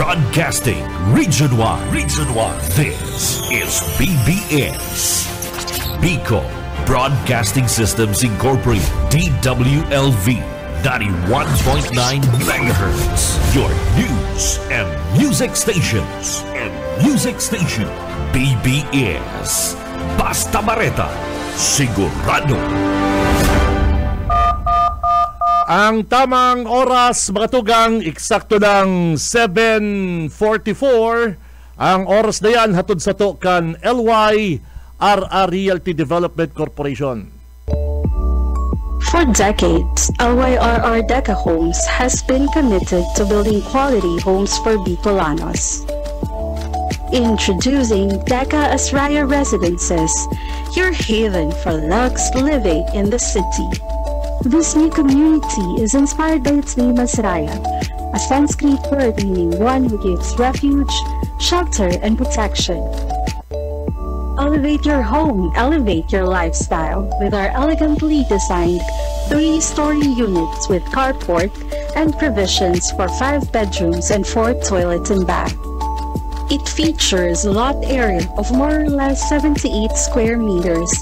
Broadcasting Region 1. Region 1. This is BBS. Bicol Broadcasting Systems Incorporated. DWLV 91.9 MHz. Your news and music stations. BBS. Basta Bareta. Sigurado. Ang tamang oras, mga tugang, eksakto ng 7:44. Ang oras na yan, hatod sa to kan LYRR Realty Development Corporation. For decades, LYRR Deca Homes has been committed to building quality homes for Bicolanos. Introducing Deca Asraya Residences, your haven for luxe living in the city. This new community is inspired by its name Asraya, a Sanskrit word meaning one who gives refuge, shelter, and protection. Elevate your home, elevate your lifestyle with our elegantly designed 3-story units with carport and provisions for 5 bedrooms and 4 toilets and bath. It features a lot area of more or less 78 square meters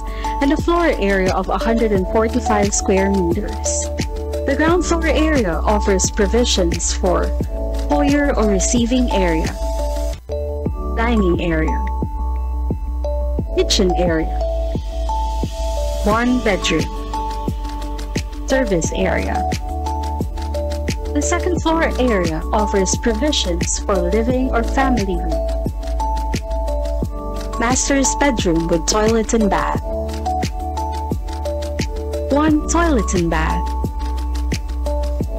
and a floor area of 145 square meters. The ground floor area offers provisions for foyer or receiving area, dining area, kitchen area, 1 bedroom, service area. The second floor area offers provisions for living or family room, master's bedroom with toilet and bath, 1 toilet and bath.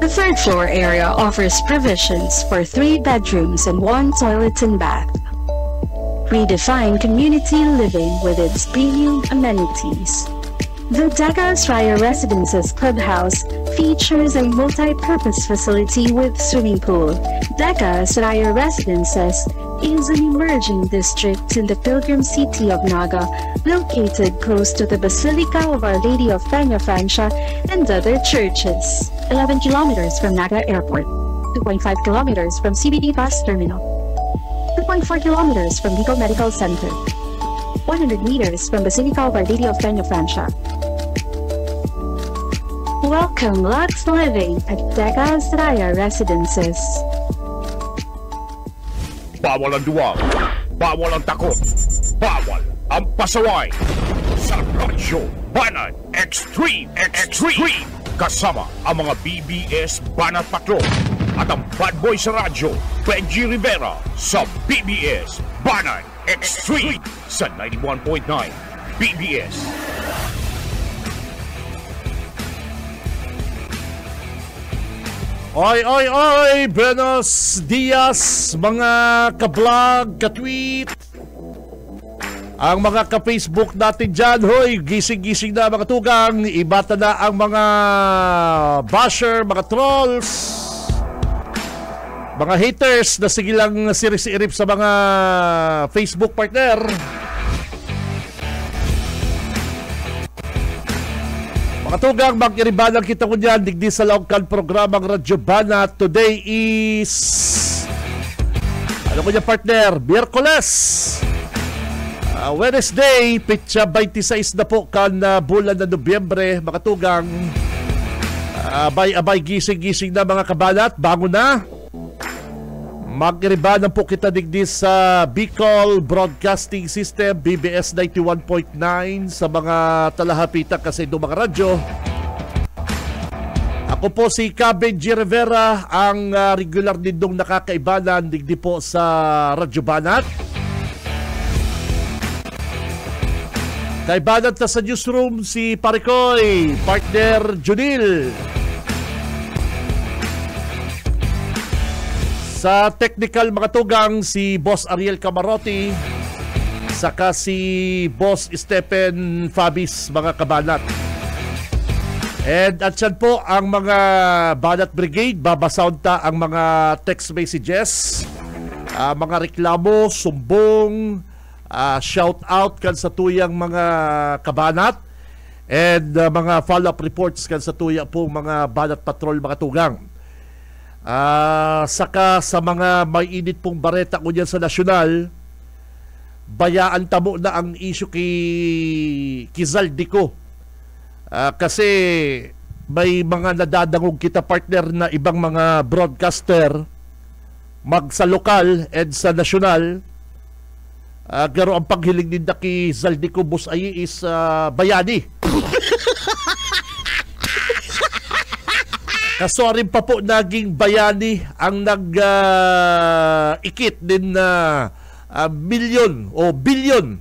The third floor area offers provisions for 3 bedrooms and 1 toilet and bath. Redefine community living with its premium amenities. The Deca Asraya Residences Clubhouse features a multi-purpose facility with swimming pool. Deca Asraya Residences is an emerging district in the pilgrim city of Naga, located close to the Basilica of Our Lady of Peñafrancia and other churches. 11 kilometers from Naga Airport, 2.5 kilometers from CBD Bus Terminal, 2.4 kilometers from Bicol Medical Center, 100 meters from Basilica of Our Lady of Peñafrancia. Welcome, Lux Living at Deca Asraya Residences. Bawal ang duwag, bawal ang takot, bawal ang pasaway. Sa Radyo Banat Extreme kasama ang mga BBS Banat Patrol at ang bad boy sa radyo, Benji Rivera sa BBS Banat Extreme sa 91.9 BBS. Oy! Buenos dias, mga ka-vlog, ka-tweet, ang mga ka-Facebook natin dyan. Hoy, gising-gising na mga tugang. Ibata na ang mga basher, mga trolls, mga haters na sige lang siris-irip sa mga Facebook partner. Katugang mag-iribalang kita ko dyan, digdi sa laongkan programang Radyo Banat. Today is, ano ko dyan partner, Miyerkules, Wednesday, pitsa 26 na po kan bulan na Nobyembre. Makatugang, abay gising-gising na mga kabanat, bago na. Mag-iribalang po kita digdi sa Bicol Broadcasting System, BBS 91.9, sa mga talahapita kasi do mga radyo. Ako po si Benji Rivera, ang regular nindong nakakaibanan digdi po sa Radyo Banat. Kaibanan ta sa newsroom si Parikoy, partner Junil. Sa technical mga tugang, si Boss Ariel Camarotti, saka si Boss Stephen Fabis, mga kabanat. And at yan po ang mga Banat Brigade, babasound ta ang mga text messages, mga reklamo, sumbong, shout out kan sa tuyang mga kabanat, and mga follow-up reports kan sa tuya po mga Banat Patrol mga tugang. Saka sa mga may init pong bareta ko dyan sa nasyonal, bayaan tamo na ang issue kay Zaldico. Kasi may mga nadadangog kita partner na ibang mga broadcaster sa lokal and sa nasyonal. Garo ang paghiling din na kay Zaldico Boss ay is bayani. Kaso rin pa po naging bayani ang ikit din na milyon o bilyon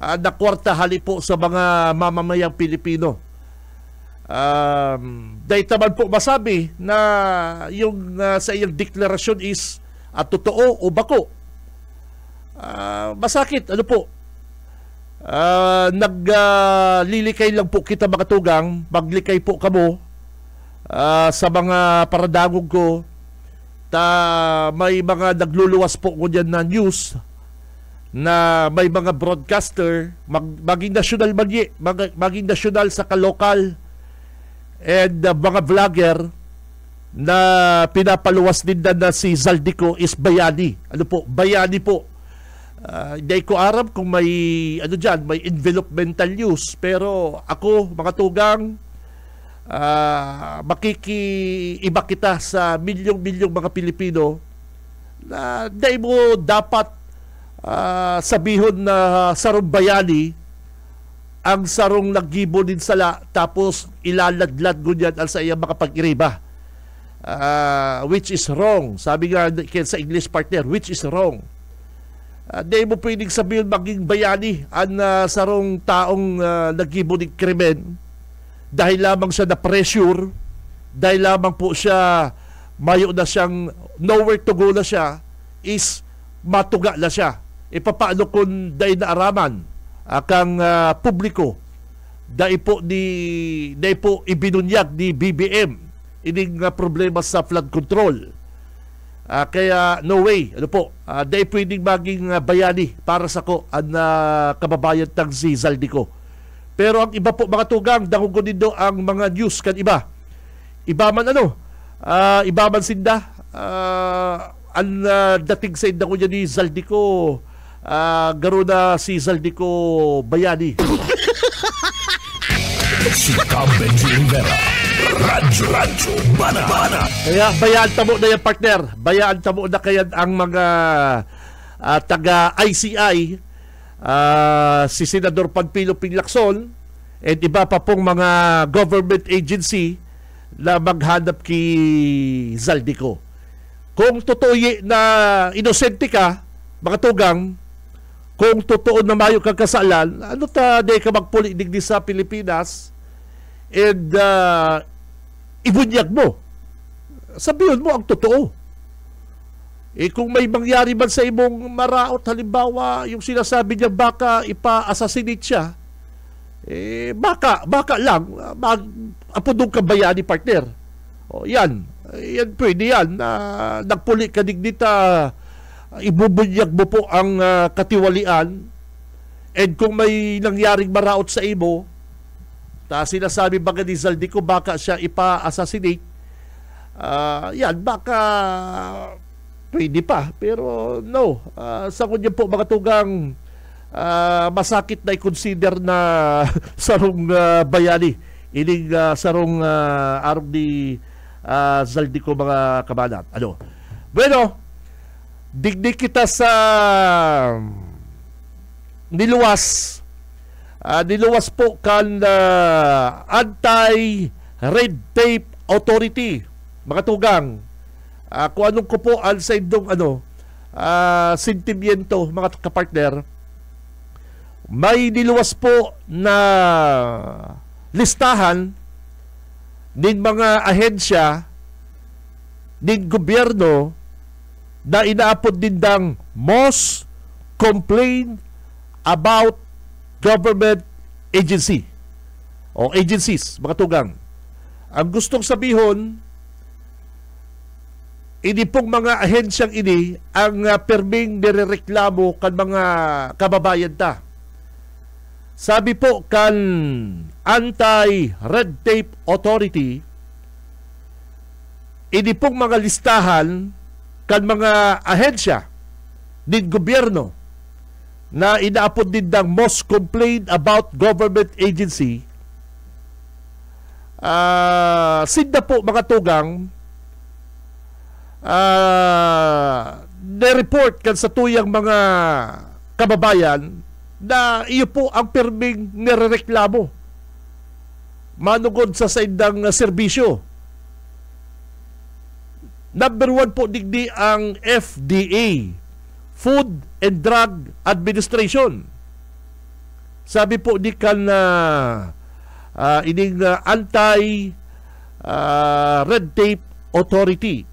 na kwarta hali po sa mga mamamayang Pilipino. Dahil naman po masabi na yung sa iyong deklarasyon is totoo o bako. Masakit, ano po? Naglilikay lang po kita mga tugang, maglikay po kamo sa mga paradangog ko. May mga nagluluwas po ko dyan na news na may mga broadcaster maging nasyonal maging nasyonal sa kalokal and mga vlogger na pinapaluwas din na si Zaldico is bayani. Ano po? Bayani po. Hindi ko aram kung may may envelopmental news, pero ako mga tugang makikiiba kita sa milyong-milyong mga Pilipino na dahil mo dapat sabihon na sarong bayani ang sarong naggibo din sala tapos ilaladlad gunyan sa iyang makapag-iriba, which is wrong. Sabi nga sa English partner, which is wrong. Di mo pwedeng sabihin maging bayani ang sarong taong naggibo ng krimen dahil lamang siya na pressure, dahil lamang po siya mayo na siyang nowhere to go na siya, is matuga na siya. Paano kung dahil na araman kang publiko dahil po ibinunyag ni BBM ining problema sa flood control. Kaya no way, dahil pwedeng maging bayani para sa ko ang kababayan tang si Zaldico. Pero ang iba po mga tugang, dangugon din do ang mga news kan iba. Iba man iba man sinda, ang dating sa inda ko niya ni Zaldico, garo na si Zaldico bayani. Si Benji Rivera, Radyo Bana. Kaya bayaan tamo na yan partner. Bayaan tamo na kaya ang mga taga ICI, si Senador Panfilo Pinlacson at iba pa pong mga government agency na maghanap kay Zaldico. Kung totoo na inosente ka, mga tugang, kung totoo na mayo kang kasalan, ano di ka magpulidig di sa Pilipinas and ibunyag mo. Sabihin mo ang totoo. Kung may mangyari man sa imong maraot, halimbawa, yung sinasabi niya baka ipa-assassinate siya, baka lang, apodong ka bayani partner. Yan pwede yan. Nagpuli ka dignita, ibubunyag mo po ang katiwalian, and kung may nangyaring maraot sa imo, sinasabi ba ni Zaldico baka siya ipa-assassinate, yan, baka pwede pa, pero no. Sa kunya po mga tugang, masakit na i-consider na sarong bayani ining sarong arog ni Zaldico mga kabanat. Bueno, digdig kita sa niluwas po kan Anti-Red Tape Authority mga tugang. Kung anong ko po ang sa indong sentimiento mga kapartner, may niluwas po na listahan ng mga ahensya ng gobyerno na inaapod din dang most complain about government agency o agencies, mga tugang. Ang gustong sabihon, ini pong mga ahensyang ini ang perming nirereklamo kan mga kababayan ta. Sabi po kan Anti-Red Tape Authority, ini pong mga listahan kan mga ahensya din gobyerno na inaapod din ng most complained about government agency, sinda po mga tugang na-report kan sa tuyang mga kababayan na iyo po ang perming nirereklamo manugod sa saindang serbisyo. Number 1 po digdi ang FDA, Food and Drug Administration. Sabi po di kan ining anti-red tape authority.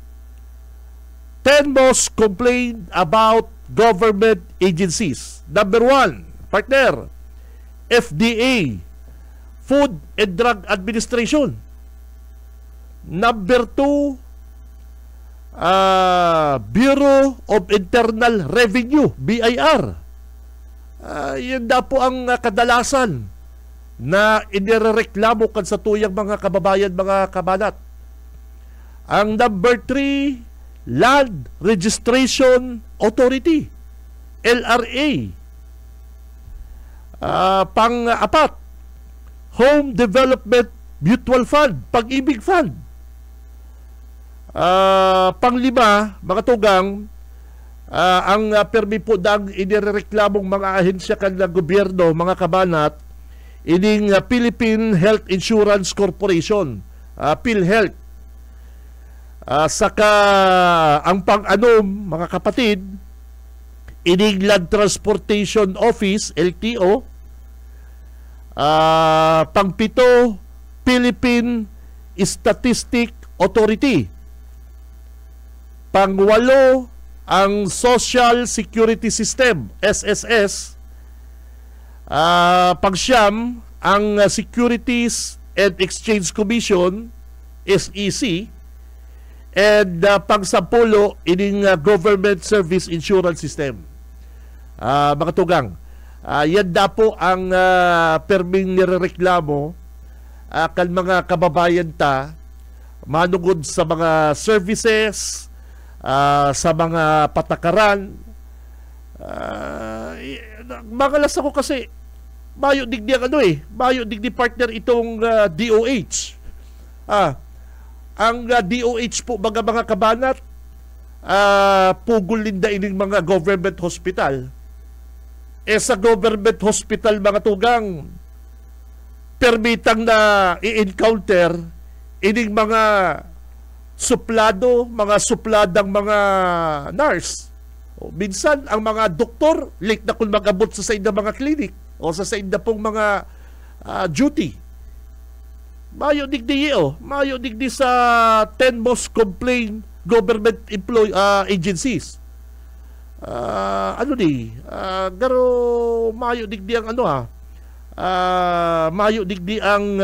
10 most complained about government agencies. Number 1, partner, FDA, Food and Drug Administration. Number 2, Bureau of Internal Revenue, BIR. Yun na po ang kadalasan na inireklamo kan sa tuyang mga kababayan, mga kabanat. Ang number 3, Land Registration Authority, LRA. Pang-apat, Home Development Mutual Fund, Pag-ibig Fund. Pang-5, mga tugang, ang permi po dang inireklamong mga ahensya kan ng gobyerno, mga kabanat, ining Philippine Health Insurance Corporation, PhilHealth. Saka ang pang-anom, mga kapatid, ining Land Transportation Office, LTO. Pang-7, Philippine Statistic Authority. Pang-8, ang Social Security System, SSS. Pang-9, ang Securities and Exchange Commission, SEC. And pang-10, ining Government Service Insurance System. Mga tugang, yan na po ang perming nirereklamo kan mga kababayan ta manugod sa mga services, sa mga patakaran. Magalas ako kasi mayo digdi ang mayo digdi partner itong DOH. Ang DOH po mga kabanat, pugol linda ining mga government hospital. Sa government hospital, mga tugang, permitang na i-encounter ining mga mga supladang mga nurse. Minsan, ang mga doktor, late na kung mag-abot sa said na mga clinic o sa said na pong mga duty. Mayo digdi mayo digdi sa 10 most complained government agencies. Garo mayo digdi ang mayo digdi ang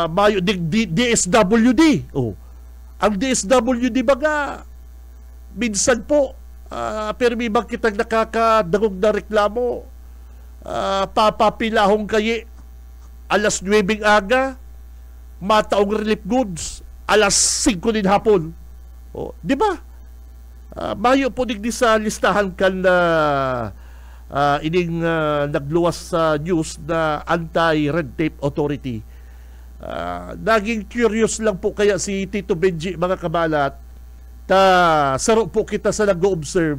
mayo digdi DSWD. Ang DSWD baga minsan po permi bang kitang nakakadagog na reklamo, papapilahong kayi alas 9 aga, mataong relief goods alas 5 din hapon. Di ba? Mayo po digdi sa listahan kan ining nagluwas sa news na Anti-Red Tape Authority. Naging curious lang po kaya si Tito Benji, mga kabalat, saro po kita sa nag-observe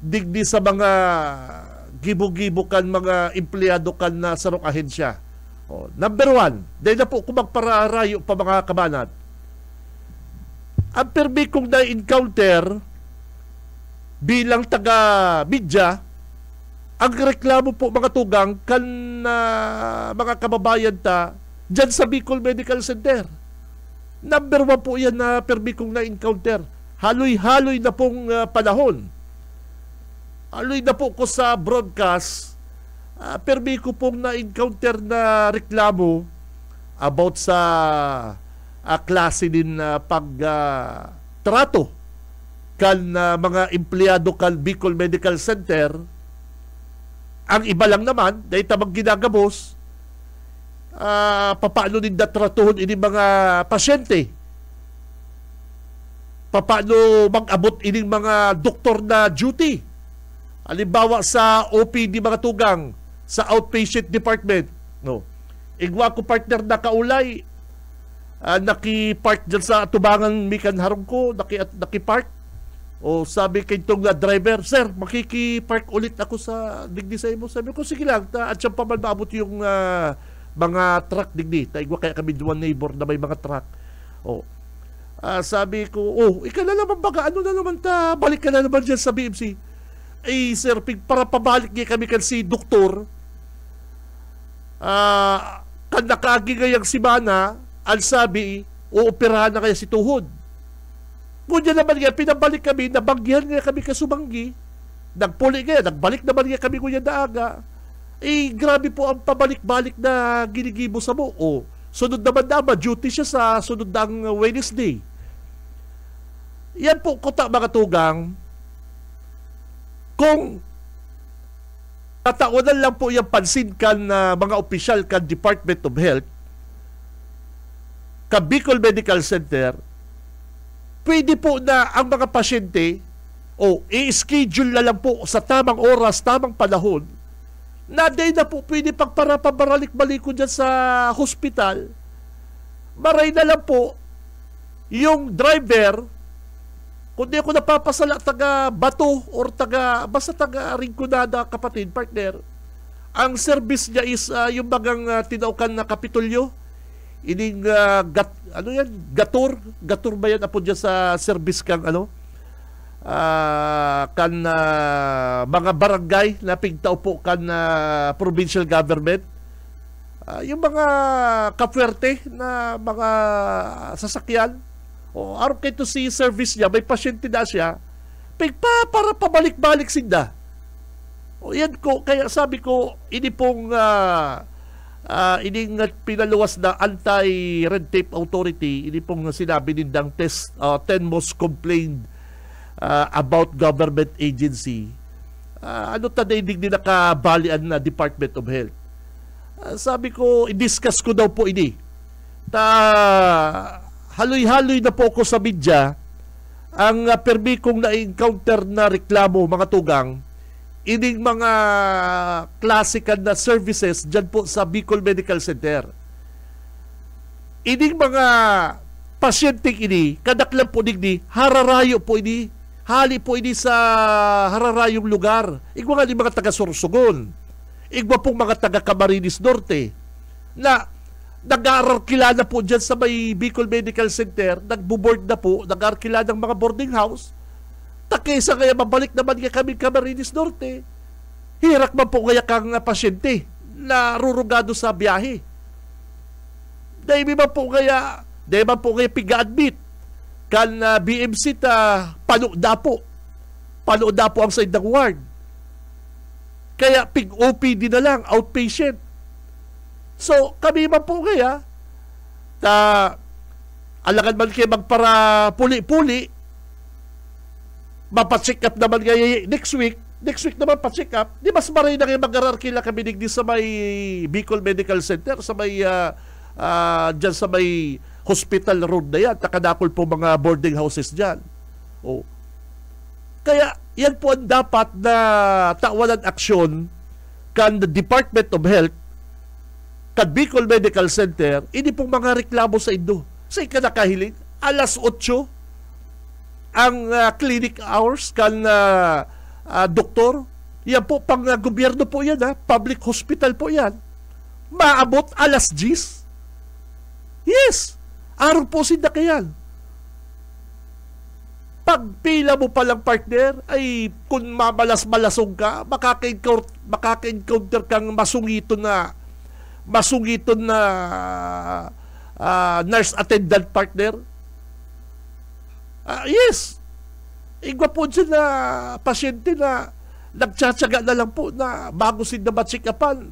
digdi sa mga gibo-gibo kan mga empleyado kan na sarong ahensya. Number 1, dahil na po kung magpararayo pa, mga kabanat, ang permi kong na-encounter bilang taga-media, ang reklamo po, mga tugang, kan mga kababayan ta dyan sa Bicol Medical Center. Number 1 po yan na permi kong na-encounter. Haloy-haloy na pong panahon. Haloy na po ko sa broadcast. Permi ko pong na-encounter na reklamo about sa klase din pagtrato kan mga empleyado kan Bicol Medical Center. Ang iba lang naman, dahil tamang ginagabos, papaano din natratuhon ini mga pasyente paano mag-abot ining mga doktor na duty. Halimbawa sa OPD mga tugang, sa outpatient department. No. Igwa ko partner na kaulay, naki-park dyan sa tubangan mikan harong ko, naki-park. O sabi kay itong driver, sir, makiki-park ulit ako sa digdi sa imo. Sabi ko, sige lang, at siya pa man maabot yung mga truck digdi. Taigwa kaya kami duwan neighbor na may mga truck. O, sabi ko, ikaw na naman baga, ano na naman ta, balik ka na naman dyan sa BMC. Eh, sir, para pabalik niya kami kan si doktor, kan nakagi ngayang simana, ang sabi, uoperahan na kaya si tuhod. Kunya naman nga, pinabalik kami, nabanggihan nga kami kasubanggi, nagpuli nga, nagbalik naman nga kami kunya daaga. Eh, grabe po ang pabalik-balik na ginigibo sa mo. Sunod naman duty siya sa sunod ng Wednesday. Yan po, kuta mga tugang, kung tataunan lang po yung pansin kan mga opisyal kan Department of Health, ka Bicol Medical Center, pwede po na ang mga pasyente i-schedule na lang po sa tamang oras, tamang panahon, na day na po pwede pagparapabaralik-balik ko dyan sa hospital. Maray na lang po yung driver, kundi ako napapasala taga Bato or basta taga Rinconada, kapatid, partner, ang service niya is yung bagang tinaukan na Kapitolyo, ining gatur ba yan apo dyan sa service kang mga barangay na pigtao po kan provincial government, yung mga kapwerte na mga sasakyan, araw kayo to si service niya, may pasyente na siya, para pabalik-balik sinda. Yan ko, kaya sabi ko, ini pong ining pinaluwas na Anti-Red Tape Authority, ini pong sinabi nindang 10 most complained about government agency. Taday din nakabalian na Department of Health. Sabi ko, i-discuss ko daw po ini. Haloy-haloy na po ako sa media ang permi kong na-encounter na reklamo, mga tugang, ining mga classical na services dyan po sa Bicol Medical Center. Ining mga pasyenteng ini, kadaklan po digdi, hararayo po ini, hali po ini sa hararayong lugar. Igwa nga ni mga taga Sorsogon, igwa pong mga taga Camarines Norte, na nag-aarkila na po dyan sa may Bicol Medical Center, nagbo-board na po, nag-aarkila ng mga boarding house. Kaysa kaya mabalik naman nga kami Camarines Norte, hirak man po kaya kang pasyente na rurugado sa biyahe. Dahil man po kaya piga-admit kan BMC panuda po ang side ng ward. Kaya pig-OPD na lang, outpatient. So kami man po kaya alangan man kayo magpara puli-puli, mapacheck up naman ngayon next week naman pa-check up, di mas maray na kayo mag-ararkila kami digdi sa may Bicol Medical Center, sa may dyan sa may hospital road na yan, takadakol po mga boarding houses dyan. Kaya yan po ang dapat na tawanan aksyon kan the Department of Health, kan Bicol Medical Center, hindi pong mga reklamo sa Indo. Sa ikanakahiling, alas 8 ang clinic hours kan doktor. Yan po, pang gobyerno po yan, public hospital po yan. Maabot alas 10. Yes, araw po sinda kayan. Pagpila mo palang partner, ay kung mamalas-malasong ka, makaka-encounter kang masungito na nurse attendant partner. Yes. Igwa po dyan na pasyente na nagtsatsaga na lang po na bago sin na ma-check upan.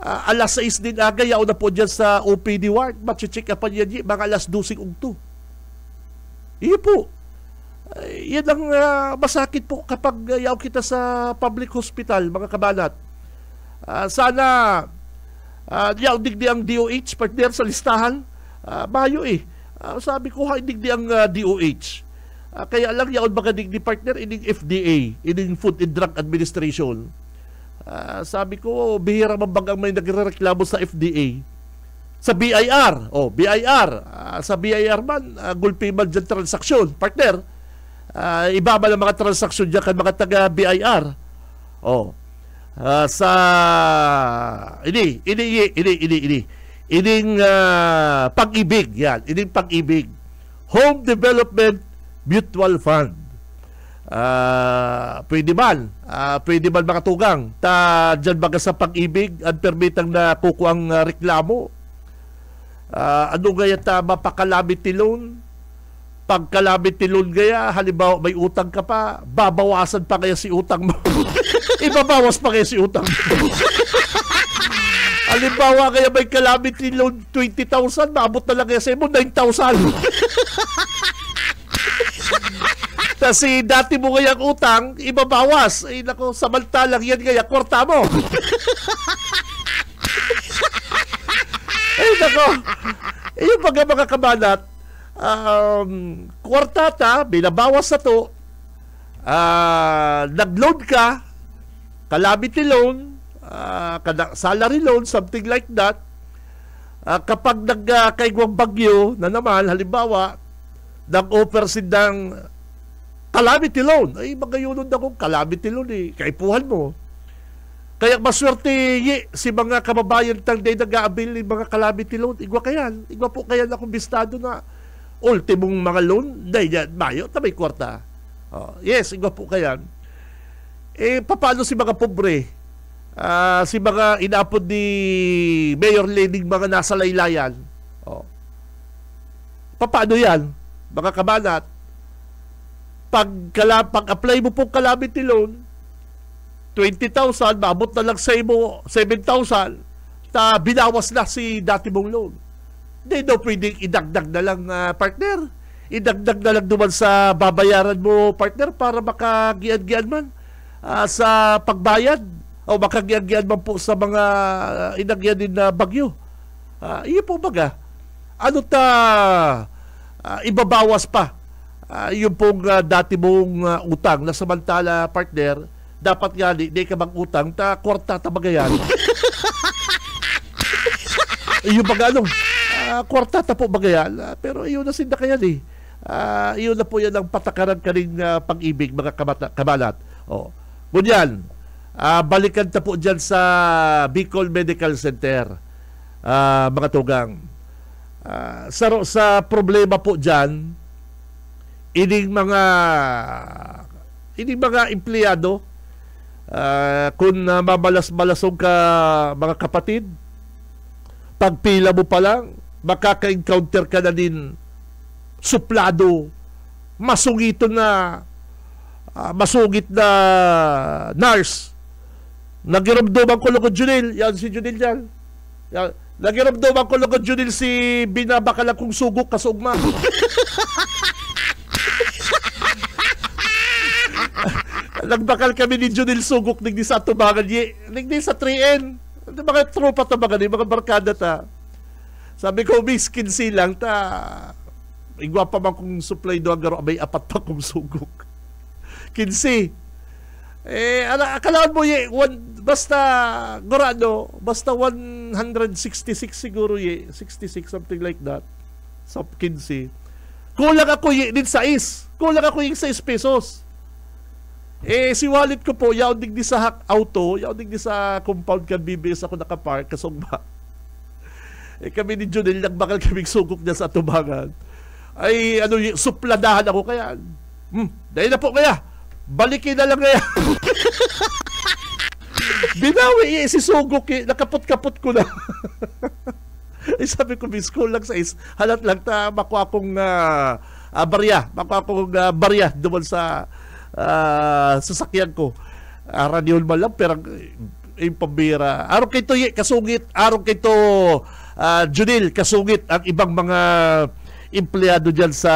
Alas 6 din aga, yaw na po dyan sa OPD ward. Ma-check upan yan mga alas 12 ungto. Iyo po. Yan ang masakit po kapag yaw kita sa public hospital, mga kabanat. Sana yaw digdi ang DOH partner sa listahan. Mayo sabi ko, digdi ang DOH. Kaya lang yaon mga digdi partner, ining FDA, ining Food and Drug Administration. Sabi ko, bihira mabagang may nagrereklamo sa FDA. Sa BIR, sa BIR man, gulpi man dyan transaksyon, partner. Iba man ang mga transaksyon dyan kan mga taga BIR. Sa ining pag-ibig yan, ining pag-ibig, Home Development Mutual Fund. Pwede man makatugang ta dyan baga sa pag-ibig ang permitang na kukuang reklamo. Ano gaya ta mapakalamity loan? Pag calamity loan gaya, halimbawa may utang ka pa, babawasan pa kaya si utang mo. Ibabawas pa kaya si utang mo. Halimbawa kaya may calamity loan 20,000, maabot na lang kaya sa mo 9,000. Kasi dati mo kaya utang, ibabawas. Ay nako, samantalang yan kaya kwarta mo. Ay nako, yung mga kabanat, kwartata, binabawas na to, nag-loan ka, calamity loan, salary loan, something like that. Kapag nagkaigwang bagyo na naman, halimbawa, nag-offer silang calamity loan, ay magayunod akong calamity loan kaipuhan mo. Kaya maswerte si mga kababayan tang day nag-aabil ng mga calamity loan, igwa po kayan akong bistado na ultimong mga loan, dahil mayo, may kwarta. Yes, igwa po kayan. Paano si mga pobre? Si mga inapod ni Mayor Lening, mga nasa laylayan. Paano yan? Mga kabanat, pag-apply mo pong calamity loan, 20,000, maabot na lang sa mo 7,000, binawas na si dati mong loan. Hindi daw pwedeng idagdag na lang, partner. Idagdag na lang naman sa babayaran mo, partner, para makagian-gian man sa pagbayad o makagian-gian man po sa mga inagyan din na bagyo. Iyo po baga. Ano ibabawas pa yung pong dati mong utang na samantala, partner, dapat nga di ka mag-utang kwarta bagayan. Yung baga kwarta po bagayan, pero iyon na sinda kaya iyon na po yan ang patakaran kaning pag-ibig, mga kabalat. Ngunyan, balikan ta po dyan sa Bicol Medical Center, mga tugang. Sa problema po dyan, ining mga empleyado, kung mabalas-balasong ka, mga kapatid, pagpila mo pa lang, makaka-encounter ka na din suplado, masungit na nurse. Nagiramdoman ko lugod Junil, yan si Junil yan. Nagiramdoman ko lugod Junil si binabakalang kong sugok kasugma. Nagbakal kami ni Junil sugok nigdi sa tubangan nigdi sa 3N. Mga tropa tubangan mga barkada ta. Sabi ko, miskin silang igwa pa man kong supply doon, garo may apat pa kong sugok. 15. Akalaan mo basta gorado, basta 166 siguro 66, something like that. So, 15. Kulang ako din sa Kulang ako yung 6 pesos. Si wallet ko po, yaw digdi sa auto, yaw digdi sa compound kan BBS ako nakapark, kasugba. Kami ni Junel, nagbakal kaming sugok niya sa tubangan. Ay, supladahan ako kaya. Dahil na po kaya, balikin na lang kaya. Binawi si sugok nakapot-kapot ko na. Sabi ko, miss, kulang sa halat lang makuha akong barya doon sa sasakyan ko. Radyon man lang, pero yung pambira. Araw kay to kasungit, araw kay to Junil, kasungit ang ibang mga empleyado dyan sa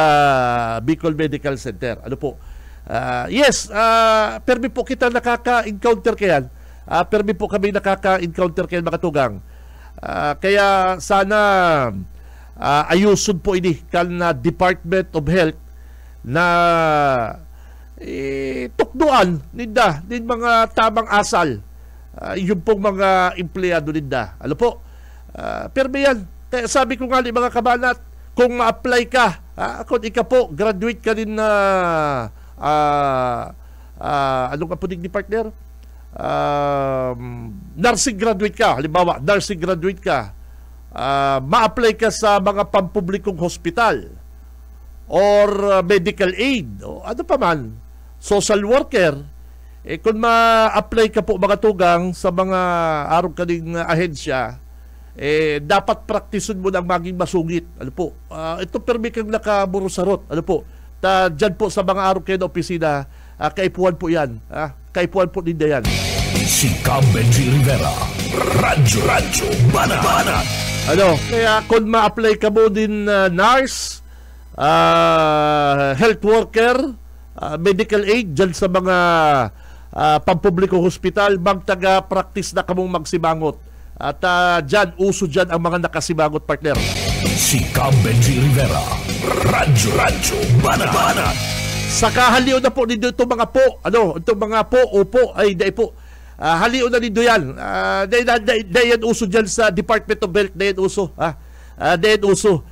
Bicol Medical Center. Ano po? Yes, permi po kita nakaka-encounter kayan. Permi po kami nakaka-encounter kayan, mga tugang. Kaya sana ayusun po ini kan Department of Health na tukduan ninda din mga tamang asal yung pong mga empleyado ninda. Ano po? Pero yan, kaya sabi ko nga mga kabanat, kung ma-apply ka, kung ika po, graduate ka din na anong kapuning ni partner? Nursing graduate ka, halimbawa, nursing graduate ka, ma-apply ka sa mga pampublikong hospital or medical aid, o ano pa man, social worker, kung ma-apply ka po mga tugang sa mga arong kaning ahensya, dapat praktisun mo ng maging masungit. Ano po? Ito permi kang nakaburusarot. Ano po? Dyan po sa mga arong kayo na opisina, kaipuan po yan. Kaipuan po din yan. Si Cam Benji Rivera, Radyo Banat. Ano? Kaya kung ma-apply ka mo din nurse, health worker, medical aid, dyan sa mga pampubliko hospital, magtaga-practice na kamong magsibangot. At dyan, uso dyan ang mga nakasibangot, partner. Si Cam Benji Rivera, Radyo Banat. Saka haliw na po dito itong mga po. Ano? Itong mga po, upo, ay dahi po. Haliw na dito yan. Dahi yan uso dyan sa Department of Health. Dahi yan uso. Dahi yan uso.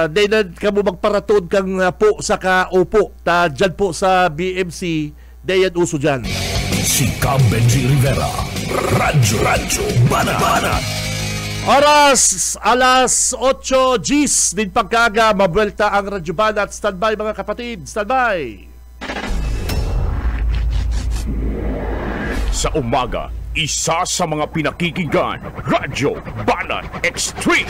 Dahi na kamo magparatoon kang po saka upo. Dyan po sa BMC, dahi yan uso dyan. Si Cam Benji Rivera, Radyo Banat. Oras, alas 8 Gs din pagkaga, mabuelta ang Radyo Banat. Standby mga kapatid, standby. Sa umaga, isa sa mga pinakikinggan, Radyo Banat Extreme.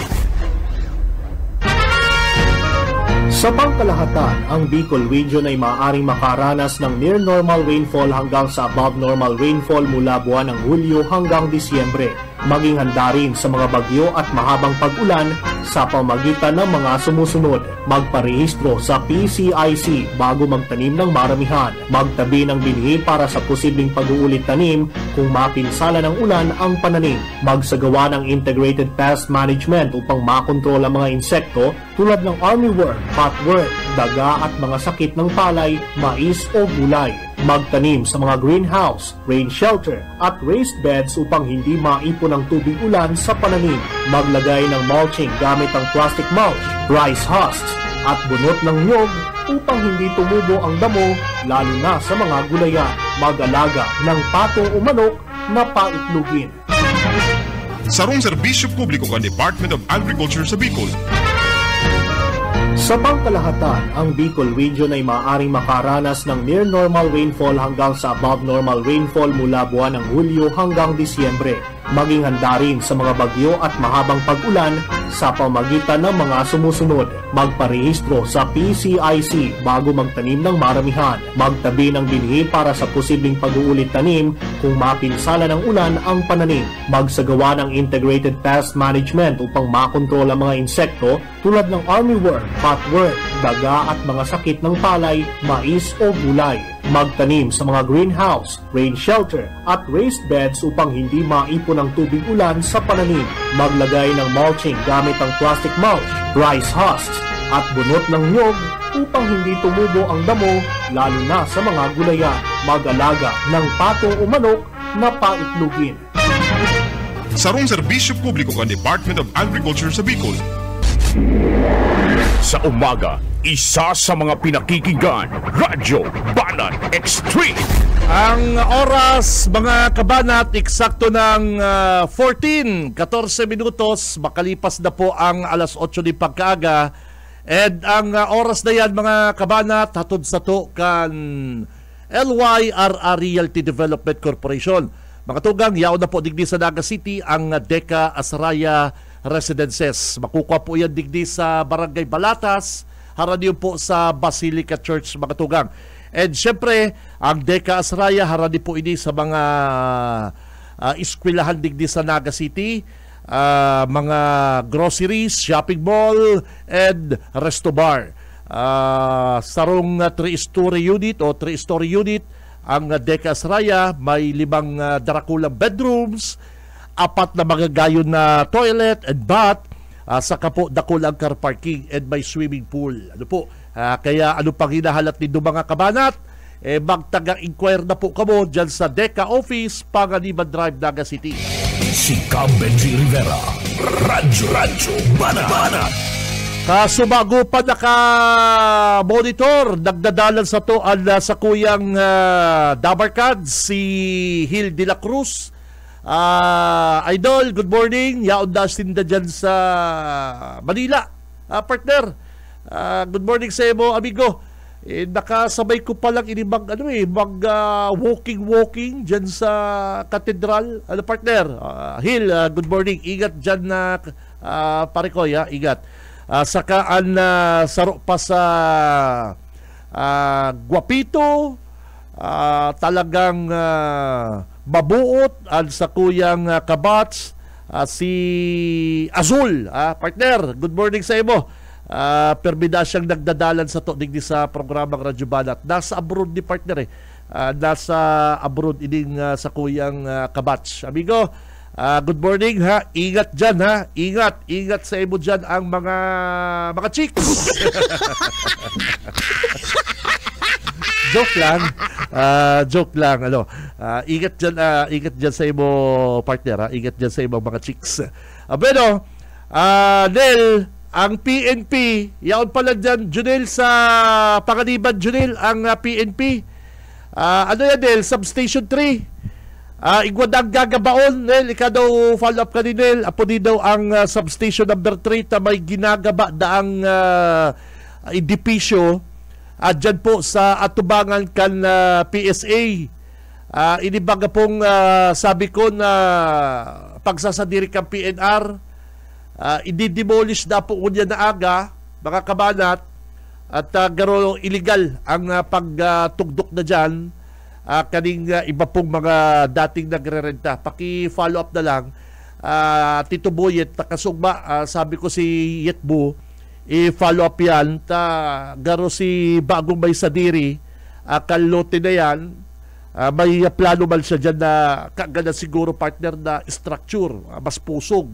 Sa pangkalahatan, ang Bicol Region ay maaaring makaranas ng near normal rainfall hanggang sa above normal rainfall mula buwan ng Hulyo hanggang Disyembre. Maging handa rin sa mga bagyo at mahabang pag-ulan sa pamagitan ng mga sumusunod. Magparehistro sa PCIC bago magtanim ng maramihan. Magtabi ng binhi para sa posibleng pag-uulit tanim kung mapinsala ng ulan ang pananim. Magsagawa ng integrated pest management upang makontrol ang mga insekto tulad ng armyworm, cutworm, daga at mga sakit ng palay, mais o gulay. Magtanim sa mga greenhouse, rain shelter at raised beds upang hindi maipon ang tubig ulan sa pananim. Maglagay ng mulching gamit ang plastic mulch, rice husks at bunot ng nyog upang hindi tumubo ang damo lalo na sa mga gulayan. Mag-alaga ng pato o manok na paitlugin. Sarong serbisyo publiko kan Department of Agriculture sa Bicol. Sa pangkalahatan, ang Bicol Region ay maaaring makaranas ng near normal rainfall hanggang sa above normal rainfall mula buwan ng Hulyo hanggang Disyembre. Maging handa rin sa mga bagyo at mahabang pag-ulan sa pamagitan ng mga sumusunod. Magparehistro sa PCIC bago magtanim ng maramihan. Magtabi ng binhi para sa posibleng pag-uulit tanim kung mapinsala ng ulan ang pananim. Magsagawa ng integrated pest management upang makontrol ang mga insekto tulad ng armyworm, cutworm, daga at mga sakit ng palay, mais o gulay. Magtanim sa mga greenhouse, rain shelter at raised beds upang hindi maipon ang tubig ulan sa pananim. Maglagay ng mulching gamit ang plastic mulch, rice husks at bunot ng nyog upang hindi tumubo ang damo lalo na sa mga gulayan. Mag-alaga ng pato o manok na paitlugin. Sarong serbisyo publiko kan Department of Agriculture sa Bicol. Sa umaga, isa sa mga pinakikinggan, Radyo Banat Extreme. Ang oras, mga kabanat, eksakto ng 14 minutos, makalipas na po ang alas 8 di pagkaaga. And ang oras na yan, mga kabanat, hatod sa to kan LYRR Realty Development Corporation. Mga tugang, yaon na po digdi sa Naga City ang Deca Asraya Residences. Makukuha po yan digdi sa Barangay Balatas, haraniyo po sa Basilica Church, mga tugang. And syempre, ang Deca Asraya, harani po ini sa mga eskwelahan digdi sa Naga City, mga groceries, shopping mall, and resto bar. Sarong 3-story unit o 3-story unit, ang Deca Asraya, may 5 darakulang bedrooms, 4 na magagayon na toilet and bath, saka po dakulang car parking and may swimming pool. Ano po? Kaya ano pang hinahalat nindo mga kabanat? Magtaga-inquire na po kamo dyan sa DECA Office, Panganiban Drive, Naga City. Si Cam Benji Rivera, Radyo Banat. Kasubago pa naka-monitor, nagdadalan sa to sa kuyang Dabarkad, si Hil de la Cruz. Idol, good morning. Yaon Dastinda dyan sa Manila. Partner, good morning sa mo, amigo. Nakasabay ko palang walking dyan sa katedral. Partner, Hil, good morning. Ingat dyan na pare ko, ingat. Sakaan saro pa sa Guapito, talagang mabuot sa kuyang kabats, si Azul. Partner, good morning sa imo. Perbida siyang nagdadalan sa to digdi sa programang Radyo Banat. Nasa abroad ni partner nasa abroad ining sa kuyang kabats. Amigo, good morning ha. Ingat dyan ha. Ingat sa imo dyan ang mga chicks. Joke lang. Ingat dyan sa imo partner ha. Ingat dyan sa imo mga chicks. Bueno, Nel, ang PNP, yaon pala dyan, Junel, sa Panganiban, Junel, ang PNP. Ano yan, Nel? Substation 3. Igwadang gagabaon, Nel. Ika daw follow up ka ni Nel. Apo di daw ang substation number 3 na may ginagaba daang edipisyo. Dyan po sa atubangan kan PSA. Inibaga pong sabi ko na pagsasadiri kang PNR. I-demolish na po niya na aga, mga kabanat, at garo illegal ang pagtugdok na dyan. Kaning iba pong mga dating nagre-renta. Paki-follow up na lang. Tito Boyet, nakasugba, sabi ko si Yetbo, i-follow up yan. Garo si Bagong May Sadiri, kalote na yan. May plano man siya dyan na kagana siguro partner na structure, mas pusog.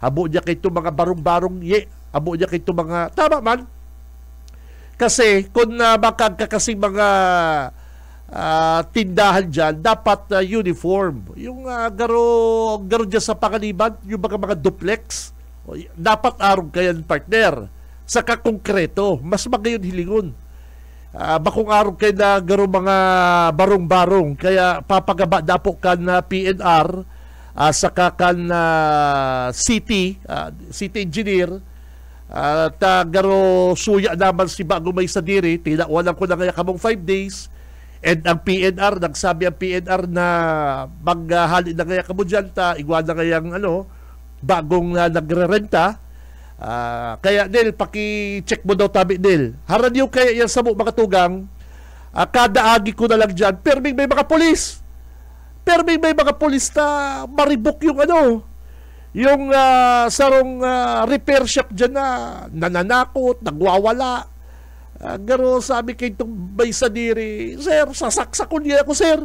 Abo niya kay itong mga barong-barong abo niya kay itong mga tama man. Kasi kung makagkakasing mga tindahan dyan, dapat uniform. Yung garo dyan sa Panganiban, yung mga duplex, dapat arong kayan partner. Saka konkreto, mas magayon hilingon. Bakong arong kayo na garo mga barong-barong, kaya papagaba dapo kan PNR, saka kan city engineer, garo suya naman si Bagong May Sadiri, tinawalan ko na kaya kamong 5 days, and ang PNR, nagsabi ang PNR na maghali na kaya kamo dyan, igwa na kayang bagong nagre-renta. Kaya Nel, paki-check mo daw tabi Nel. Haran yung kaya yan sa mga tugang, kada agi ko na lang dyan, perming may mga polis. Pero may mga polis na maribok yung sarong repair shop dyan na nananakot, nagwawala. Garo sabi kay itong May Sadiri, sir, sasaksak ko niya ako, sir.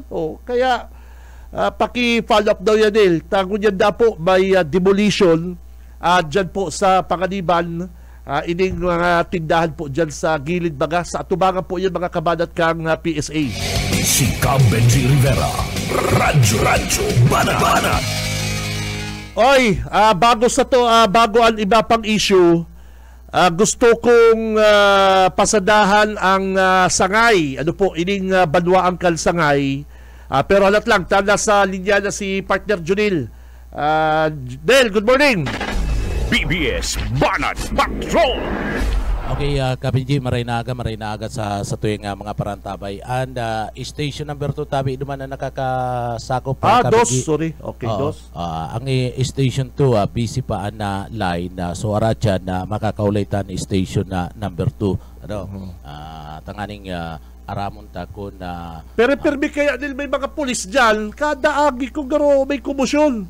Kaya paki-follow up daw yan, Nel. Tango niyan na po may demolition dyan po sa Panganiban. Ining mga tindahan po dyan sa gilid baga. Sa atubangan po yan mga kabanat kang PSA. Si Cam Benji Rivera, Radyo Banat. Oy, bago sa to, bago ang iba pang issue, gusto kong pasadahan ang sangay. Ano po, ining banwaang kalsangay. Pero halat lang, tanda sa linya na si partner Junil. Del, good morning. BBS Banat Patrol. Okay, Kapinji, maray na aga sa tuwing mga parantabay. And station number 2, tabi naman na nakakasakop. Dos, sorry. Okay, dos. Ang station 2, busy pa na line. So, aratya na makakaulitan station na number 2. Tanganing aramon ta ko na... Pero permi kaya nil may mga pulis dyan, kada agi ko garo may kumusyon.